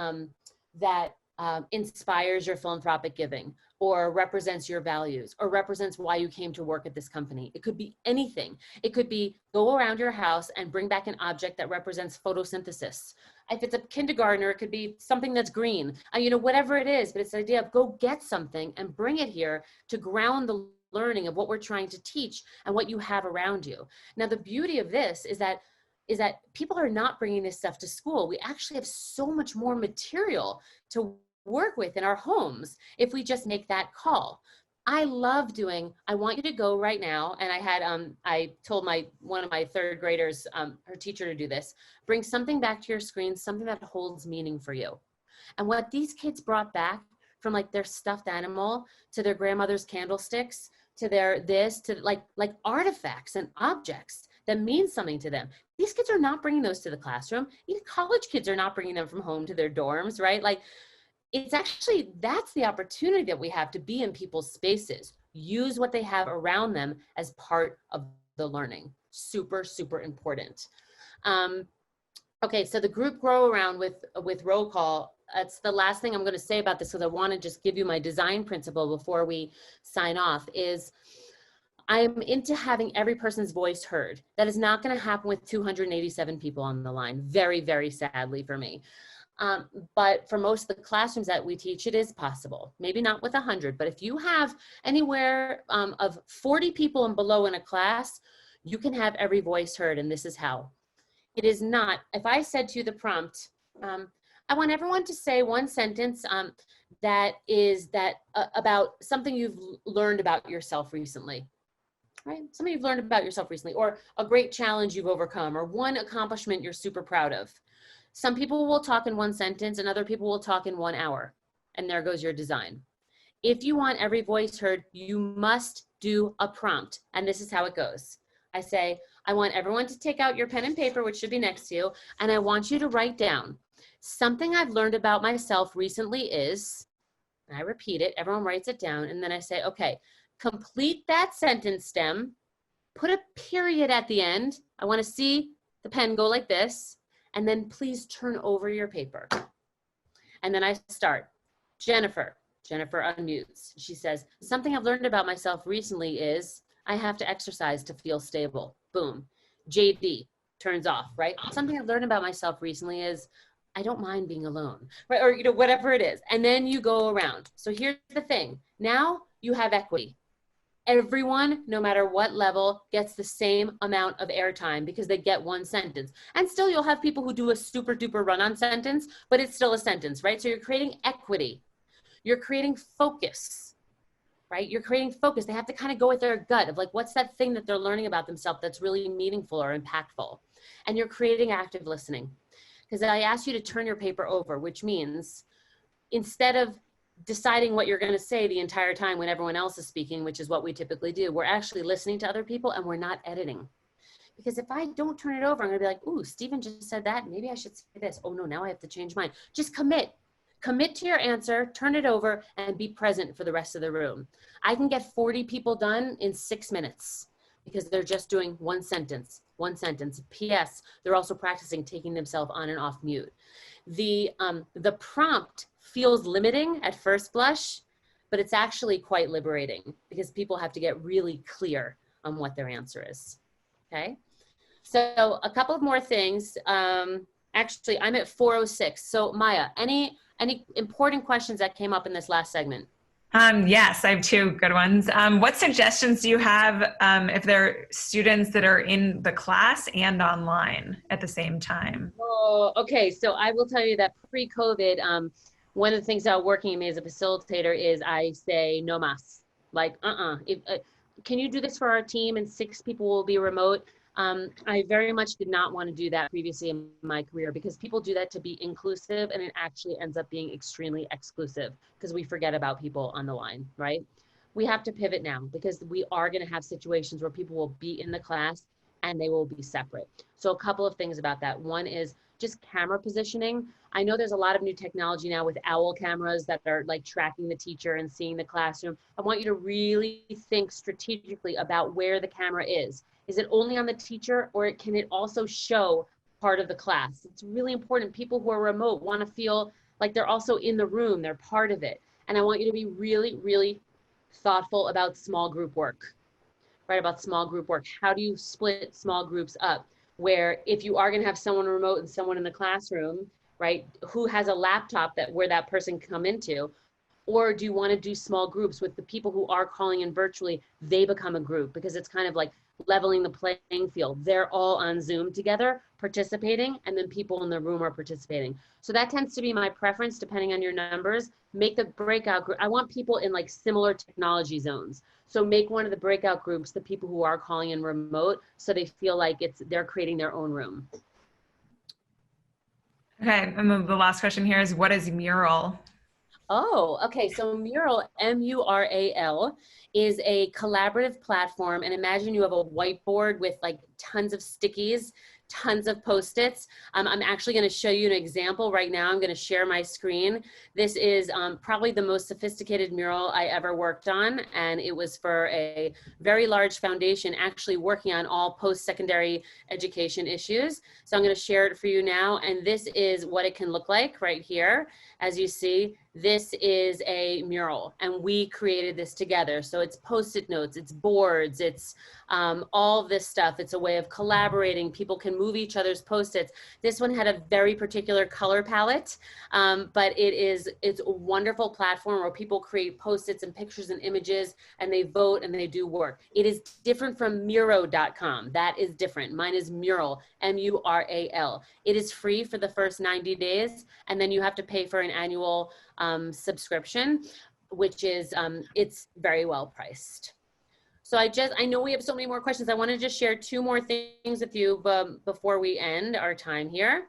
inspires your philanthropic giving, or represents your values, or represents why you came to work at this company. It could be anything. It could be go around your house and bring back an object that represents photosynthesis. If it's a kindergartner, it could be something that's green, whatever it is, but it's the idea of go get something and bring it here to ground the learning of what we're trying to teach and what you have around you. Now, the beauty of this is that people are not bringing this stuff to school. We actually have so much more material to work with in our homes if we just make that call. I love doing, I want you to go right now, and I told one of my third graders, her teacher, to do this. Bring something back to your screen, something that holds meaning for you. And what these kids brought back, from like their stuffed animal to their grandmother's candlesticks to their to like artifacts and objects that mean something to them. These kids are not bringing those to the classroom. Even college kids are not bringing them from home to their dorms, right? Like, it's actually, that's the opportunity that we have to be in people's spaces. Use what they have around them as part of the learning. Super, super important. Okay, so the group grow around with roll call. That's the last thing I'm going to say about this, because I want to just give you my design principle before we sign off, is I'm into having every person's voice heard. That is not going to happen with 287 people on the line, very, very sadly for me. But for most of the classrooms that we teach, it is possible. Maybe not with 100, but if you have anywhere of 40 people and below in a class, you can have every voice heard, and this is how. It is not, if I said to you the prompt, I want everyone to say one sentence about something you've learned about yourself recently. Right? Something you've learned about yourself recently, or a great challenge you've overcome, or one accomplishment you're super proud of. Some people will talk in one sentence, and other people will talk in 1 hour. And there goes your design. If you want every voice heard, you must do a prompt. And this is how it goes. I say, I want everyone to take out your pen and paper, which should be next to you, and I want you to write down something I've learned about myself recently is, and I repeat it, everyone writes it down, and then I say, okay, complete that sentence stem, put a period at the end. I want to see the pen go like this, and then please turn over your paper. And then I start. Jennifer unmutes. She says, something I've learned about myself recently is I have to exercise to feel stable. Boom. JD turns off, right? Something I've learned about myself recently is I don't mind being alone, right? Or, whatever it is. And then you go around. So here's the thing. Now you have equity. Everyone, no matter what level, gets the same amount of airtime because they get one sentence. And still you'll have people who do a super duper run-on sentence, but it's still a sentence, right? So you're creating equity. You're creating focus. right? You're creating focus. They have to kind of go with their gut of like, what's that thing that they're learning about themselves that's really meaningful or impactful? And you're creating active listening. Because I asked you to turn your paper over, which means instead of deciding what you're going to say the entire time when everyone else is speaking, which is what we typically do, we're actually listening to other people and we're not editing. Because if I don't turn it over, I'm going to be like, ooh, Stephen just said that. Maybe I should say this. Oh no, now I have to change mine. Just commit. Commit to your answer, turn it over, and be present for the rest of the room. I can get 40 people done in 6 minutes because they're just doing one sentence. P.S. They're also practicing taking themselves on and off mute. The prompt feels limiting at first blush, but it's actually quite liberating because people have to get really clear on what their answer is. Okay, so a couple of more things. Actually, I'm at 4:06. So Maya, any important questions that came up in this last segment? Yes, I have two good ones. What suggestions do you have if there are students that are in the class and online at the same time? Oh, okay. So I will tell you that pre-COVID, one of the things about working with me as a facilitator is I say no mas. Like, can you do this for our team and 6 people will be remote? I very much did not want to do that previously in my career because people do that to be inclusive and it actually ends up being extremely exclusive because we forget about people on the line, right? We have to pivot now because we are going to have situations where people will be in the class and they will be separate. So a couple of things about that. One is just camera positioning. I know there's a lot of new technology now with owl cameras that are like tracking the teacher and seeing the classroom. I want you to really think strategically about where the camera is. Is it only on the teacher or can it also show part of the class? It's really important. People who are remote want to feel like they're also in the room, they're part of it. And I want you to be really, really thoughtful about small group work, right? About small group work. How do you split small groups up? Where if you are going to have someone remote and someone in the classroom, right? Who has a laptop where that person can come into? Or do you want to do small groups with the people who are calling in virtually? They become a group because it's kind of like leveling the playing field. They're all on Zoom together participating and then people in the room are participating. So that tends to be my preference depending on your numbers. Make the breakout group. I want people in like similar technology zones. So make one of the breakout groups the people who are calling in remote so they feel like they're creating their own room. Okay, and then the last question here is what is mural? Oh, okay. So Mural, M-U-R-A-L, is a collaborative platform. And imagine you have a whiteboard with like tons of stickies, tons of Post-its. I'm actually going to show you an example right now. I'm going to share my screen. This is probably the most sophisticated mural I ever worked on. And it was for a very large foundation actually working on all post-secondary education issues. So I'm going to share it for you now. And this is what it can look like right here. As you see, this is a mural and we created this together. So it's Post-it notes, it's boards, it's all of this stuff. It's a way of collaborating. People can move each other's Post-its. This one had a very particular color palette, but it's a wonderful platform where people create Post-its and pictures and images and they vote and they do work. It is different from Miro.com. That is different. Mine is Mural, M-U-R-A-L. It is free for the first 90 days and then you have to pay for an annual subscription, which is, it's very well priced. So I know we have so many more questions. I want to just share 2 more things with you before we end our time here.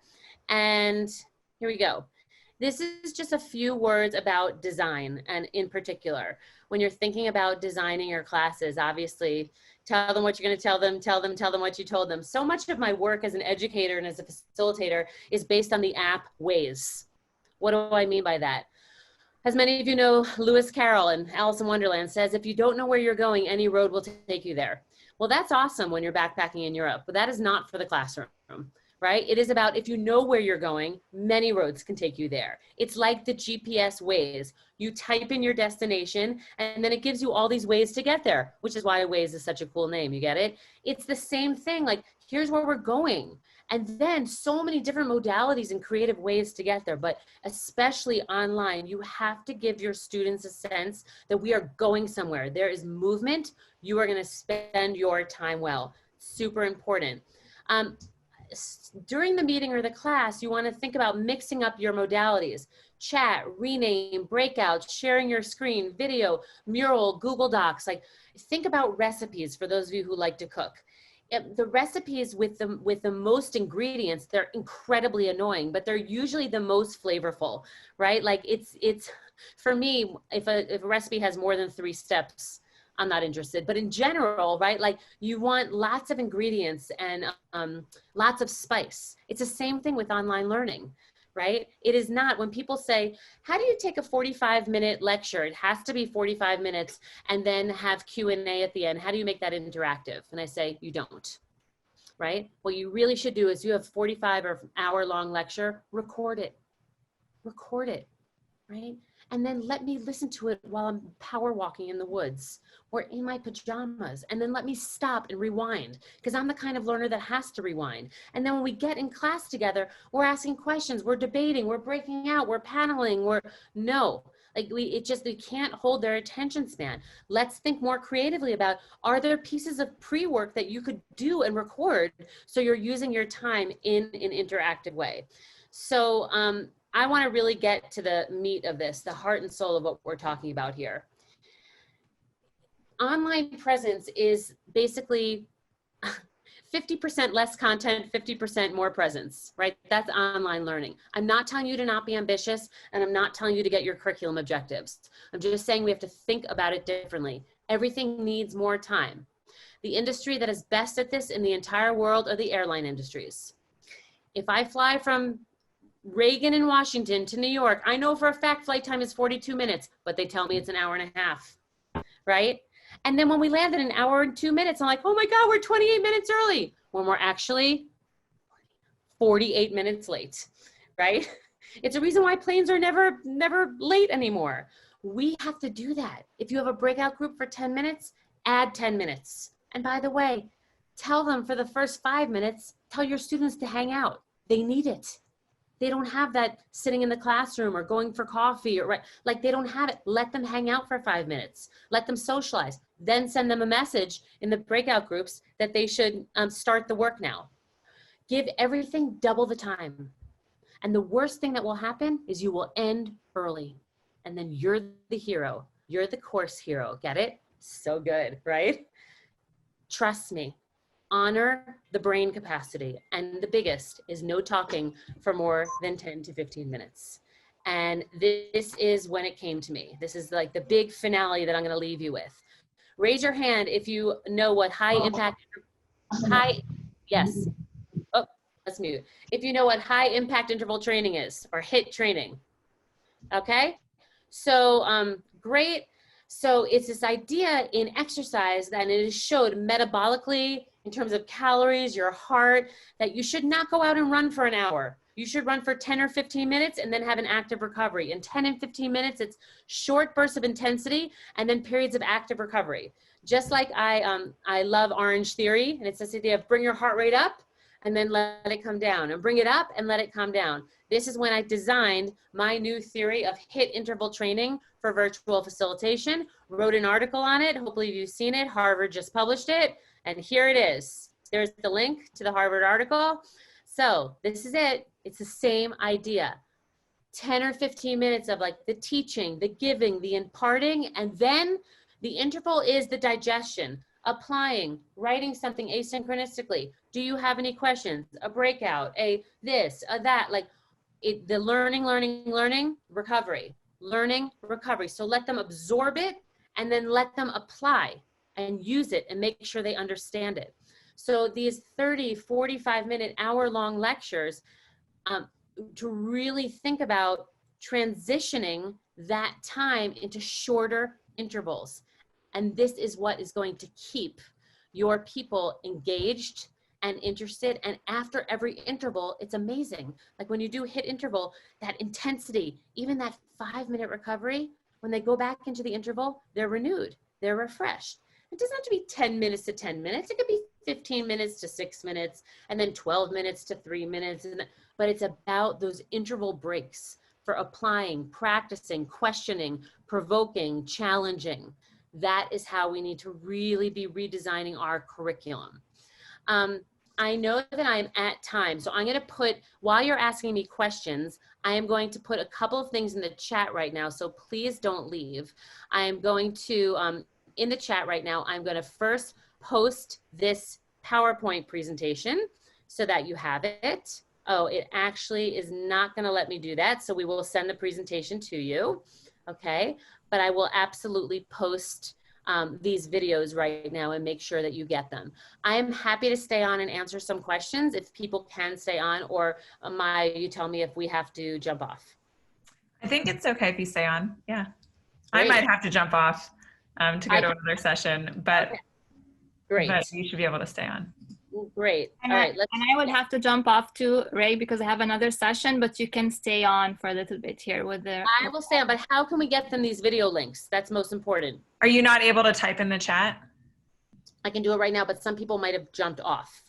And here we go. This is just a few words about design, and in particular, when you're thinking about designing your classes, obviously, tell them what you're going to tell them what you told them. So much of my work as an educator and as a facilitator is based on the app Waze. What do I mean by that? As many of you know, Lewis Carroll in Alice in Wonderland says, if you don't know where you're going, any road will take you there. Well, that's awesome when you're backpacking in Europe, but that is not for the classroom, right? It is about if you know where you're going, many roads can take you there. It's like the GPS Waze. You type in your destination and then it gives you all these ways to get there, which is why Waze is such a cool name. You get it? It's the same thing. Like, here's where we're going. And then so many different modalities and creative ways to get there, but especially online, you have to give your students a sense that we are going somewhere. There is movement. You are going to spend your time well. Super important. During the meeting or the class, you want to think about mixing up your modalities. chat, rename, breakouts, sharing your screen, video, mural, Google Docs. Like, think about recipes for those of you who like to cook. The recipes with the most ingredients, they're incredibly annoying, but they're usually the most flavorful, right? Like it's for me, if a recipe has more than 3 steps, I'm not interested. But in general, right, like you want lots of ingredients and lots of spice. It's the same thing with online learning, right? It is not, when people say, how do you take a 45-minute lecture? It has to be 45 minutes and then have Q&A at the end. How do you make that interactive? And I say, you don't, right? What you really should do is you have 45 or hour-long lecture, record it, right? And then let me listen to it while I'm power walking in the woods or in my pajamas. And then let me stop and rewind, because I'm the kind of learner that has to rewind. And then when we get in class together, we're asking questions, we're debating, we're breaking out, we're paneling, we can't hold their attention span. Let's think more creatively about, are there pieces of pre-work that you could do and record so you're using your time in an interactive way? So, I want to really get to the meat of this, the heart and soul of what we're talking about here. Online presence is basically 50% less content, 50% more presence, right? That's online learning. I'm not telling you to not be ambitious, and I'm not telling you to get your curriculum objectives. I'm just saying we have to think about it differently. Everything needs more time. The industry that is best at this in the entire world are the airline industries. If I fly from Reagan in Washington to New York, I know for a fact flight time is 42 minutes, but they tell me it's an hour and a half, right? And then when we land in an hour and 2 minutes, I'm like, oh my God, we're 28 minutes early, when we're actually 48 minutes late, right? It's a reason why planes are never late anymore. We have to do that. If you have a breakout group for 10 minutes, add 10 minutes. And by the way, tell them for the first 5 minutes, tell your students to hang out. They need it. They don't have that sitting in the classroom or going for coffee or like they don't have it. Let them hang out for 5 minutes. Let them socialize. Then send them a message in the breakout groups that they should start the work now. Give everything double the time. And the worst thing that will happen is you will end early. And then you're the hero. You're the course hero. Get it? So good, right? Trust me. Honor the brain capacity. And the biggest is no talking for more than 10 to 15 minutes. And this is when it came to me. This is like the big finale that I'm going to leave you with. Raise your hand if you know what yes. Oh, let's mute. If you know what high impact interval training is, or HIIT training. Okay. So great. So it's this idea in exercise that it is showed metabolically, in terms of calories, your heart, that you should not go out and run for an hour. You should run for 10 or 15 minutes and then have an active recovery. In 10 and 15 minutes, it's short bursts of intensity and then periods of active recovery. Just like I love Orange Theory, and it's this idea of bring your heart rate up and then let it come down, and bring it up and let it come down. This is when I designed my new theory of HIIT interval training for virtual facilitation, wrote an article on it. Hopefully you've seen it. Harvard just published it. And here it is. There's the link to the Harvard article. So this is it. It's the same idea. 10 or 15 minutes of like the teaching, the giving, the imparting, and then the interval is the digestion, applying, writing something asynchronistically. Do you have any questions? A breakout, a this, a that, like the learning, recovery, learning, recovery. So let them absorb it and then let them apply and use it and make sure they understand it. So these 30, 45-minute, hour-long lectures, to really think about transitioning that time into shorter intervals. And this is what is going to keep your people engaged and interested. And after every interval, it's amazing. Like when you do HIIT interval, that intensity, even that 5-minute recovery, when they go back into the interval, they're renewed, they're refreshed. It doesn't have to be 10 minutes to 10 minutes. It could be 15 minutes to 6 minutes, and then 12 minutes to 3 minutes. But it's about those interval breaks for applying, practicing, questioning, provoking, challenging. That is how we need to really be redesigning our curriculum. I know that I'm at time, so I'm going to put, while you're asking me questions, I am going to put a couple of things in the chat right now, so please don't leave. I am going to, in the chat right now, I'm going to first post this PowerPoint presentation so that you have it. Oh, it actually is not going to let me do that, so we will send the presentation to you, okay? But I will absolutely post these videos right now and make sure that you get them. I am happy to stay on and answer some questions if people can stay on, or Maya, you tell me if we have to jump off. I think it's okay if you stay on. Yeah. Great. I might have to jump off to go to another session, but, okay. Great. But you should be able to stay on. Great. And all right. And I would have to jump off too, Ray, because I have another session, but you can stay on for a little bit here with the. I will stay on, but how can we get them these video links? That's most important. Are you not able to type in the chat? I can do it right now, but some people might have jumped off.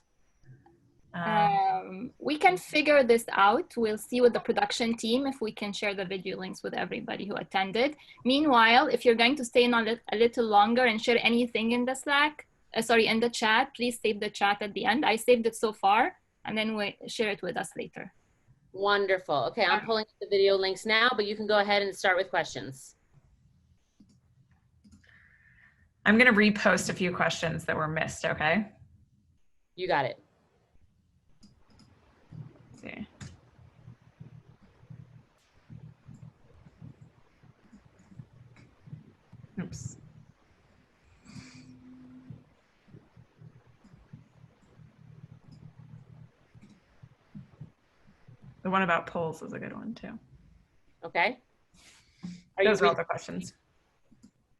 We can figure this out. We'll see with the production team if we can share the video links with everybody who attended. Meanwhile, if you're going to stay on a little longer and share anything in the Slack, in the chat, please save the chat at the end. I saved it so far, and then we share it with us later. Wonderful. Okay, I'm pulling up the video links now, but you can go ahead and start with questions. I'm going to repost a few questions that were missed, okay? You got it. Let's see. Oops. The one about polls is a good one too. Okay. Those are all the questions.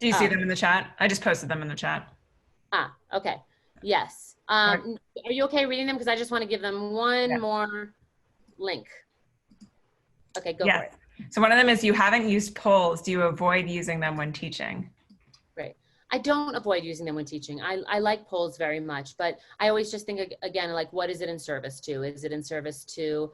Do you see them in the chat? I just posted them in the chat. Ah, okay. Yes. Are you okay reading them? Because I just want to give them one more link. Okay, go for it. So one of them is, you haven't used polls. Do you avoid using them when teaching? Great. I don't avoid using them when teaching. I like polls very much, but I always just think, again, like, what is it in service to? Is it in service to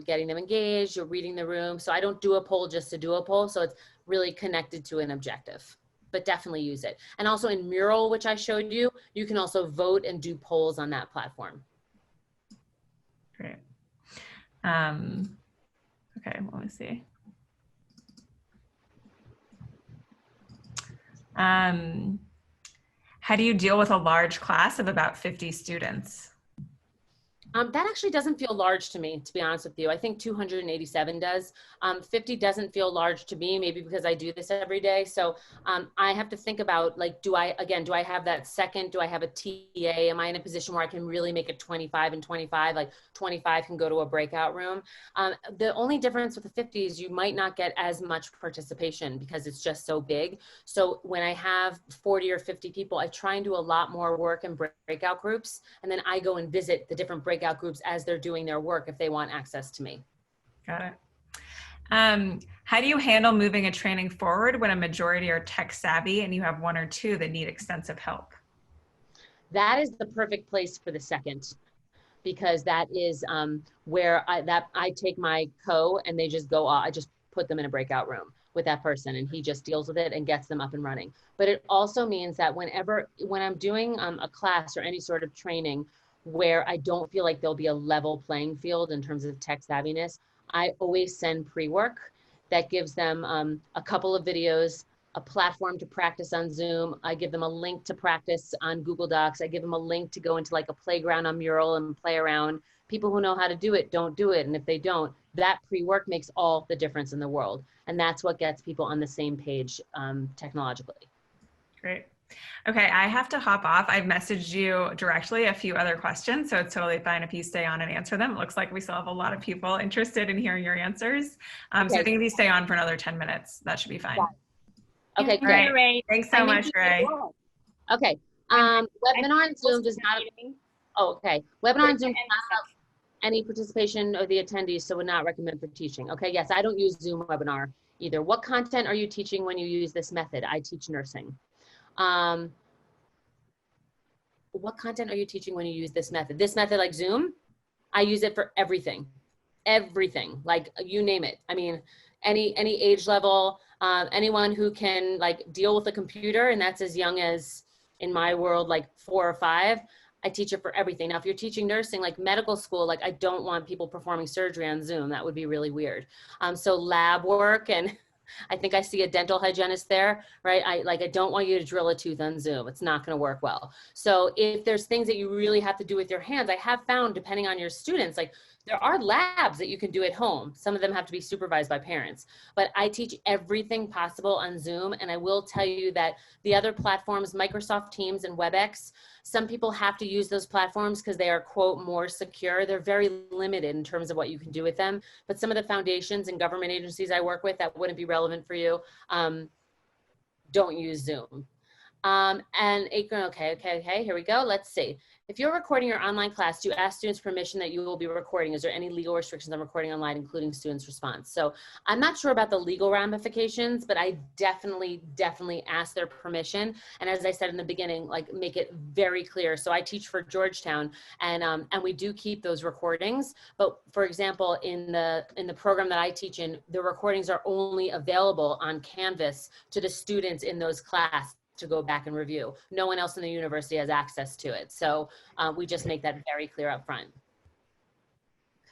getting them engaged or reading the room? So I don't do a poll just to do a poll. So it's really connected to an objective, but definitely use it. And also in Mural, which I showed you, you can also vote and do polls on that platform. Great. Okay, let me see. How do you deal with a large class of about 50 students? That actually doesn't feel large to me, to be honest with you. I think 287 does. 50 doesn't feel large to me, maybe because I do this every day. So I have to think about, like, do I have that second? Do I have a TA? Am I in a position where I can really make it 25 and 25? Like 25 can go to a breakout room. The only difference with the 50 is you might not get as much participation because it's just so big. So when I have 40 or 50 people, I try and do a lot more work in breakout groups. And then I go and visit the different breakout groups as they're doing their work if they want access to me. Got it. How do you handle moving a training forward when a majority are tech savvy and you have one or two that need extensive help? That is the perfect place for the second, because that is where I take my and they just go, I just put them in a breakout room with that person and he just deals with it and gets them up and running. But it also means that when I'm doing a class or any sort of training where I don't feel like there'll be a level playing field in terms of tech savviness, I always send pre-work that gives them a couple of videos, a platform to practice on Zoom. I give them a link to practice on Google Docs. I give them a link to go into like a playground on Mural and play around. People who know how to do it don't do it. And if they don't, that pre-work makes all the difference in the world. And that's what gets people on the same page technologically. Great. Okay, I have to hop off. I've messaged you directly a few other questions, so it's totally fine if you stay on and answer them. It looks like we still have a lot of people interested in hearing your answers. Okay. So I think if you stay on for another 10 minutes, that should be fine. Okay, great. Ray. Thanks so much, Ray. Okay, webinar on Zoom does not, okay. Webinar on Zoom does not have any participation of the attendees, so would not recommend for teaching. Okay, yes, I don't use Zoom webinar either. What content are you teaching when you use this method? I teach nursing. What content are you teaching when you use this method? This method, like Zoom, I use it for everything, like you name it. I mean, any age level, anyone who can like deal with a computer, and that's as young as, in my world, like 4 or 5. I teach it for everything. Now, if you're teaching nursing, like medical school, like I don't want people performing surgery on Zoom. That would be really weird. So lab work, and I think I see a dental hygienist there, right? I don't want you to drill a tooth on Zoom. It's not going to work well. So if there's things that you really have to do with your hands, I have found, depending on your students, like there are labs that you can do at home. Some of them have to be supervised by parents, but I teach everything possible on Zoom. And I will tell you that the other platforms, Microsoft Teams and WebEx, some people have to use those platforms because they are, quote, more secure. They're very limited in terms of what you can do with them. But some of the foundations and government agencies I work with that wouldn't be relevant for you, don't use Zoom. And Akron, okay, here we go. Let's see. If you're recording your online class, do you ask students permission that you will be recording? Is there any legal restrictions on recording online, including students' response? So I'm not sure about the legal ramifications, but I definitely ask their permission. And as I said in the beginning, like make it very clear. So I teach for Georgetown, and we do keep those recordings. But for example, in the program that I teach in, the recordings are only available on Canvas to the students in those classes to go back and review. No one else in the university has access to it. So we just make that very clear up front.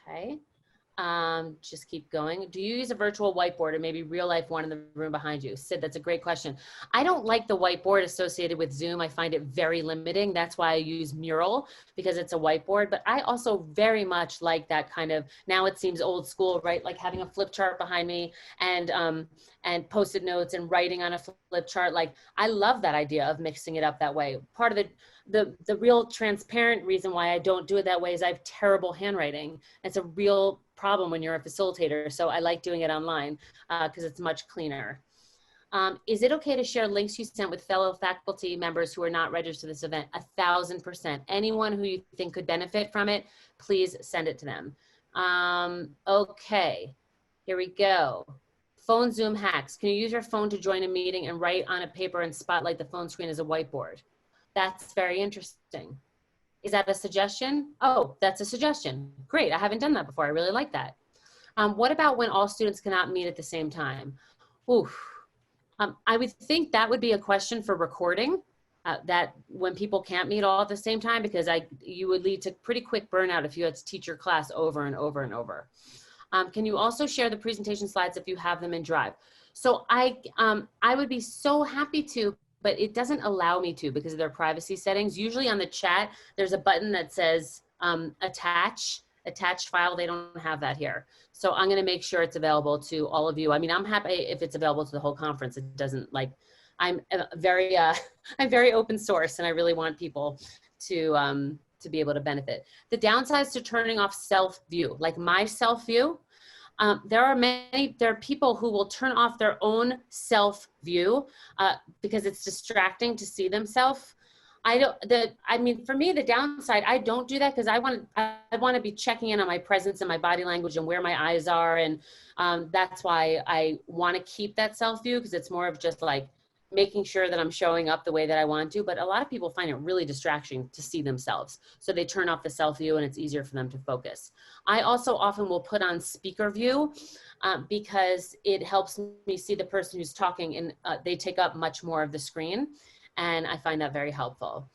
Okay. Just keep going. Do you use a virtual whiteboard or maybe real life one in the room behind you? Sid, that's a great question. I don't like the whiteboard associated with Zoom. I find it very limiting. That's why I use Mural, because it's a whiteboard. But I also very much like that kind of, now it seems old school, right? Like having a flip chart behind me and Post-it notes and writing on a flip chart. Like I love that idea of mixing it up that way. Part of the real transparent reason why I don't do it that way is I have terrible handwriting. It's a real problem when you're a facilitator. So I like doing it online because it's much cleaner. Is it okay to share links you sent with fellow faculty members who are not registered to this event? 1000%. Anyone who you think could benefit from it, please send it to them. Okay, here we go. Phone Zoom hacks. Can you use your phone to join a meeting and write on a paper and spotlight the phone screen as a whiteboard? That's very interesting. Is that a suggestion? Oh, that's a suggestion. Great, I haven't done that before. I really like that. What about when all students cannot meet at the same time? Oof. I would think that would be a question for recording, that when people can't meet all at the same time, because you would lead to pretty quick burnout if you had to teach your class over and over and over. Can you also share the presentation slides if you have them in Drive? So I would be so happy to, but it doesn't allow me to because of their privacy settings. Usually on the chat, there's a button that says attached file. They don't have that here. So I'm gonna make sure it's available to all of you. I mean, I'm happy if it's available to the whole conference. It doesn't, like, I'm very open source, and I really want people to be able to benefit. The downsides to turning off self-view, like my self-view, there are people who will turn off their own self-view because it's distracting to see themselves. I mean, for me, the downside, I don't do that because I want to be checking in on my presence and my body language and where my eyes are. And that's why I want to keep that self-view, because it's more of just like making sure that I'm showing up the way that I want to. But a lot of people find it really distracting to see themselves. So they turn off the self-view and it's easier for them to focus. I also often will put on speaker view because it helps me see the person who's talking, and they take up much more of the screen. And I find that very helpful.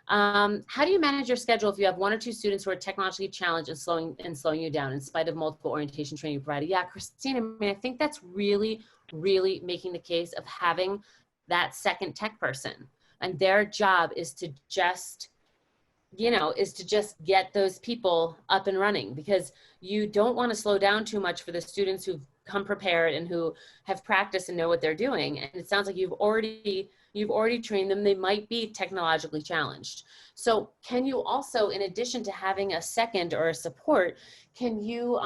How do you manage your schedule if you have 1 or 2 students who are technologically challenged and slowing you down in spite of multiple orientation training you provided? Yeah, Christine, I mean, I think that's really making the case of having that second tech person. And their job is to just, get those people up and running, because you don't want to slow down too much for the students who've come prepared and who have practiced and know what they're doing. And it sounds like you've already trained them. They might be technologically challenged. So can you also, in addition to having a second or a support, can you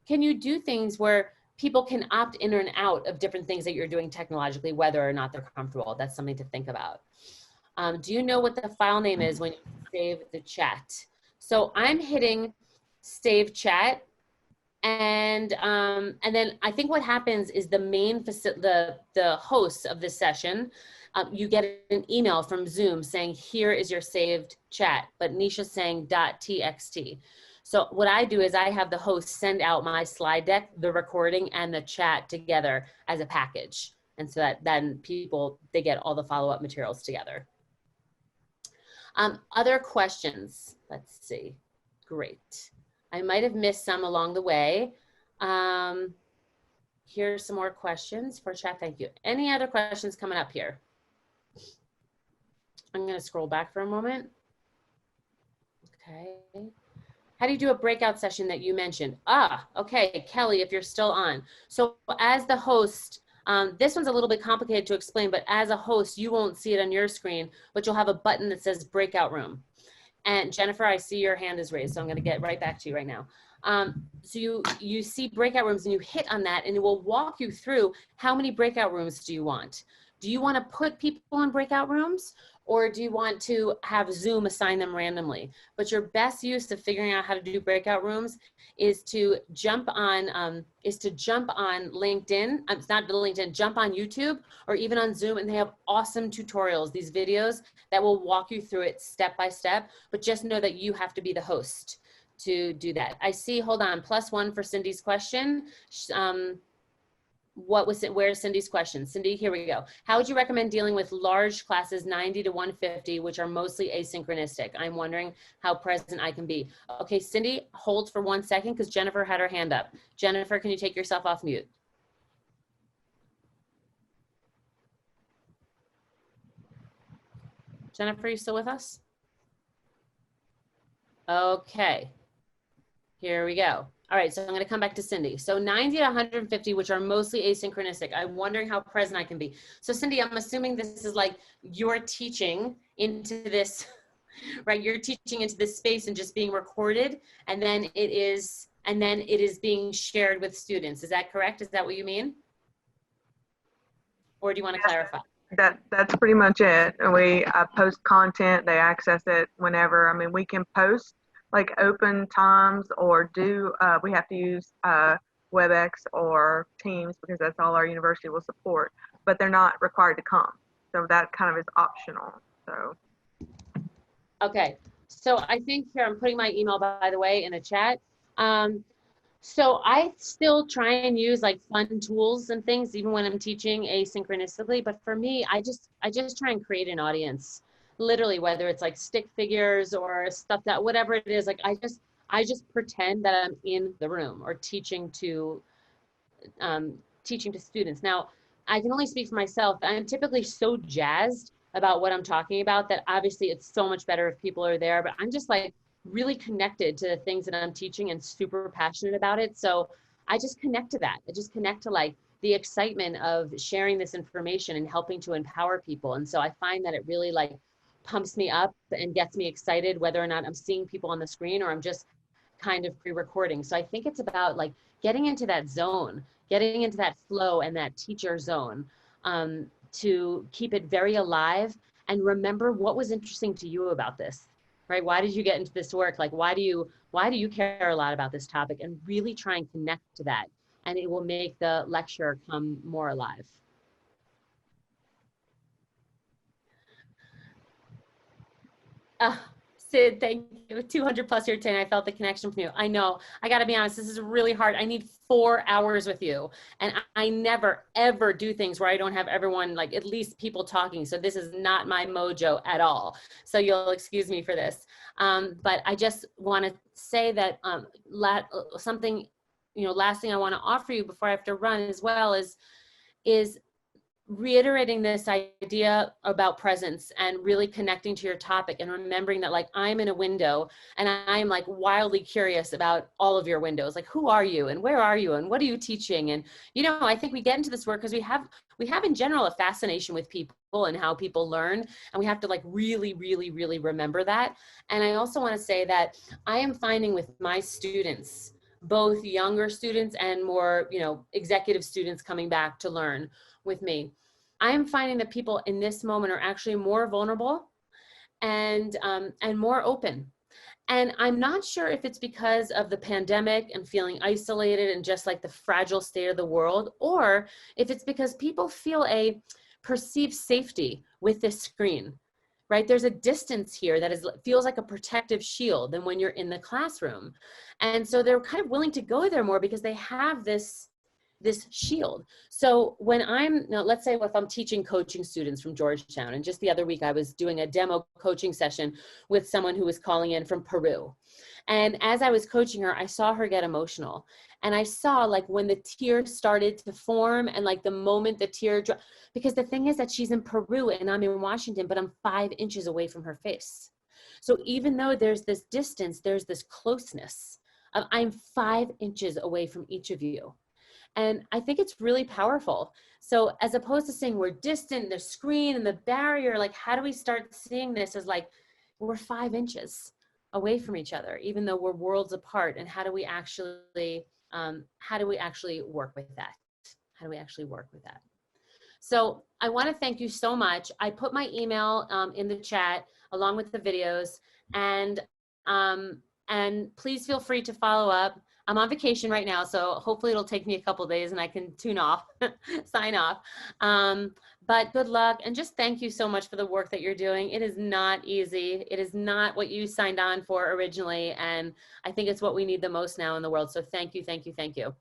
do things where people can opt in and out of different things that you're doing technologically, whether or not they're comfortable? That's something to think about. Do you know what the file name is when you save the chat? So I'm hitting save chat. And then I think what happens is the hosts of this session, you get an email from Zoom saying, here is your saved chat, but Nisha's saying .txt. So what I do is I have the host send out my slide deck, the recording, and the chat together as a package. And so that then they get all the follow-up materials together. Other questions? Let's see. Great. I might have missed some along the way. Here's some more questions for chat. Thank you. Any other questions coming up here? I'm going to scroll back for a moment. Okay. How do you do a breakout session that you mentioned? Okay, Kelly, if you're still on. So as the host, this one's a little bit complicated to explain, but as a host, you won't see it on your screen, but you'll have a button that says breakout room. And Jennifer, I see your hand is raised, so I'm going to get right back to you right now. So you see breakout rooms and you hit on that and it will walk you through how many breakout rooms do you want? Do you want to put people in breakout rooms, or do you want to have Zoom assign them randomly? But your best use of figuring out how to do breakout rooms is to jump on LinkedIn. It's not LinkedIn, jump on YouTube or even on Zoom, and they have awesome tutorials, these videos that will walk you through it step by step, but just know that you have to be the host to do that. I see, hold on, +1 for Cindy's question. Where's Cindy's question? Cindy, here we go. How would you recommend dealing with large classes 90 to 150, which are mostly asynchronistic? I'm wondering how present I can be. Okay, Cindy, hold for 1 second because Jennifer had her hand up. Jennifer, can you take yourself off mute? Jennifer, are you still with us? Okay, here we go. All right, so I'm going to come back to Cindy. So 90 to 150, which are mostly asynchronistic. I'm wondering how present I can be. So Cindy, I'm assuming this is like you're teaching into this, right? You're teaching into this space and just being recorded, and then it is being shared with students. Is that correct? Is that what you mean? Or do you want to clarify? That's pretty much it. And we post content, they access it whenever. I mean, we can post like open times or do, we have to use WebEx or Teams because that's all our university will support, but they're not required to come. So that kind of is optional, so. Okay, so I think here, I'm putting my email, by the way, in the chat. So I still try and use like fun tools and things, even when I'm teaching asynchronously, but for me, I just try and create an audience. Literally, whether it's like stick figures or stuff that, whatever it is, like I just pretend that I'm in the room or teaching to students. Now, I can only speak for myself. I'm typically so jazzed about what I'm talking about that obviously it's so much better if people are there, but I'm just like really connected to the things that I'm teaching and super passionate about it. So I just connect to that. I just connect to like the excitement of sharing this information and helping to empower people. And so I find that it really like pumps me up and gets me excited, whether or not I'm seeing people on the screen or I'm just kind of pre-recording. So I think it's about like getting into that zone, getting into that flow and that teacher zone to keep it very alive and remember what was interesting to you about this, right? Why did you get into this work? Like, why do you care a lot about this topic, and really try and connect to that, and it will make the lecture come more alive. Sid, thank you. 200 plus here today. I felt the connection from you. I know. I got to be honest. This is really hard. I need 4 hours with you, and I never ever do things where I don't have everyone, like at least people talking. So this is not my mojo at all. So you'll excuse me for this. But I just want to say that something, last thing I want to offer you before I have to run as well is reiterating this idea about presence and really connecting to your topic and remembering that like I'm in a window and I'm like wildly curious about all of your windows. Like, who are you and where are you and what are you teaching? And, I think we get into this work because we have in general a fascination with people and how people learn. And we have to like really, really, really remember that. And I also want to say that I am finding with my students, both younger students and more, executive students coming back to learn with me, I am finding that people in this moment are actually more vulnerable and more open. And I'm not sure if it's because of the pandemic and feeling isolated and just like the fragile state of the world, or if it's because people feel a perceived safety with this screen, right? There's a distance here that feels like a protective shield than when you're in the classroom. And so they're kind of willing to go there more because they have this this shield. So when now let's say if I'm teaching coaching students from Georgetown, and just the other week I was doing a demo coaching session with someone who was calling in from Peru. And as I was coaching her, I saw her get emotional. And I saw like when the tears started to form and like the moment the tear dropped, because the thing is that she's in Peru and I'm in Washington, but I'm 5 inches away from her face. So even though there's this distance, there's this closeness of I'm 5 inches away from each of you. And I think it's really powerful. So as opposed to saying we're distant, the screen and the barrier, like how do we start seeing this as like we're 5 inches away from each other, even though we're worlds apart? And how do we actually work with that? How do we actually work with that? So I want to thank you so much. I put my email in the chat along with the videos, and please feel free to follow up. I'm on vacation right now, so hopefully it'll take me a couple days and I can tune off, sign off. But good luck, and just thank you so much for the work that you're doing. It is not easy. It is not what you signed on for originally, and I think it's what we need the most now in the world. So thank you, thank you, thank you.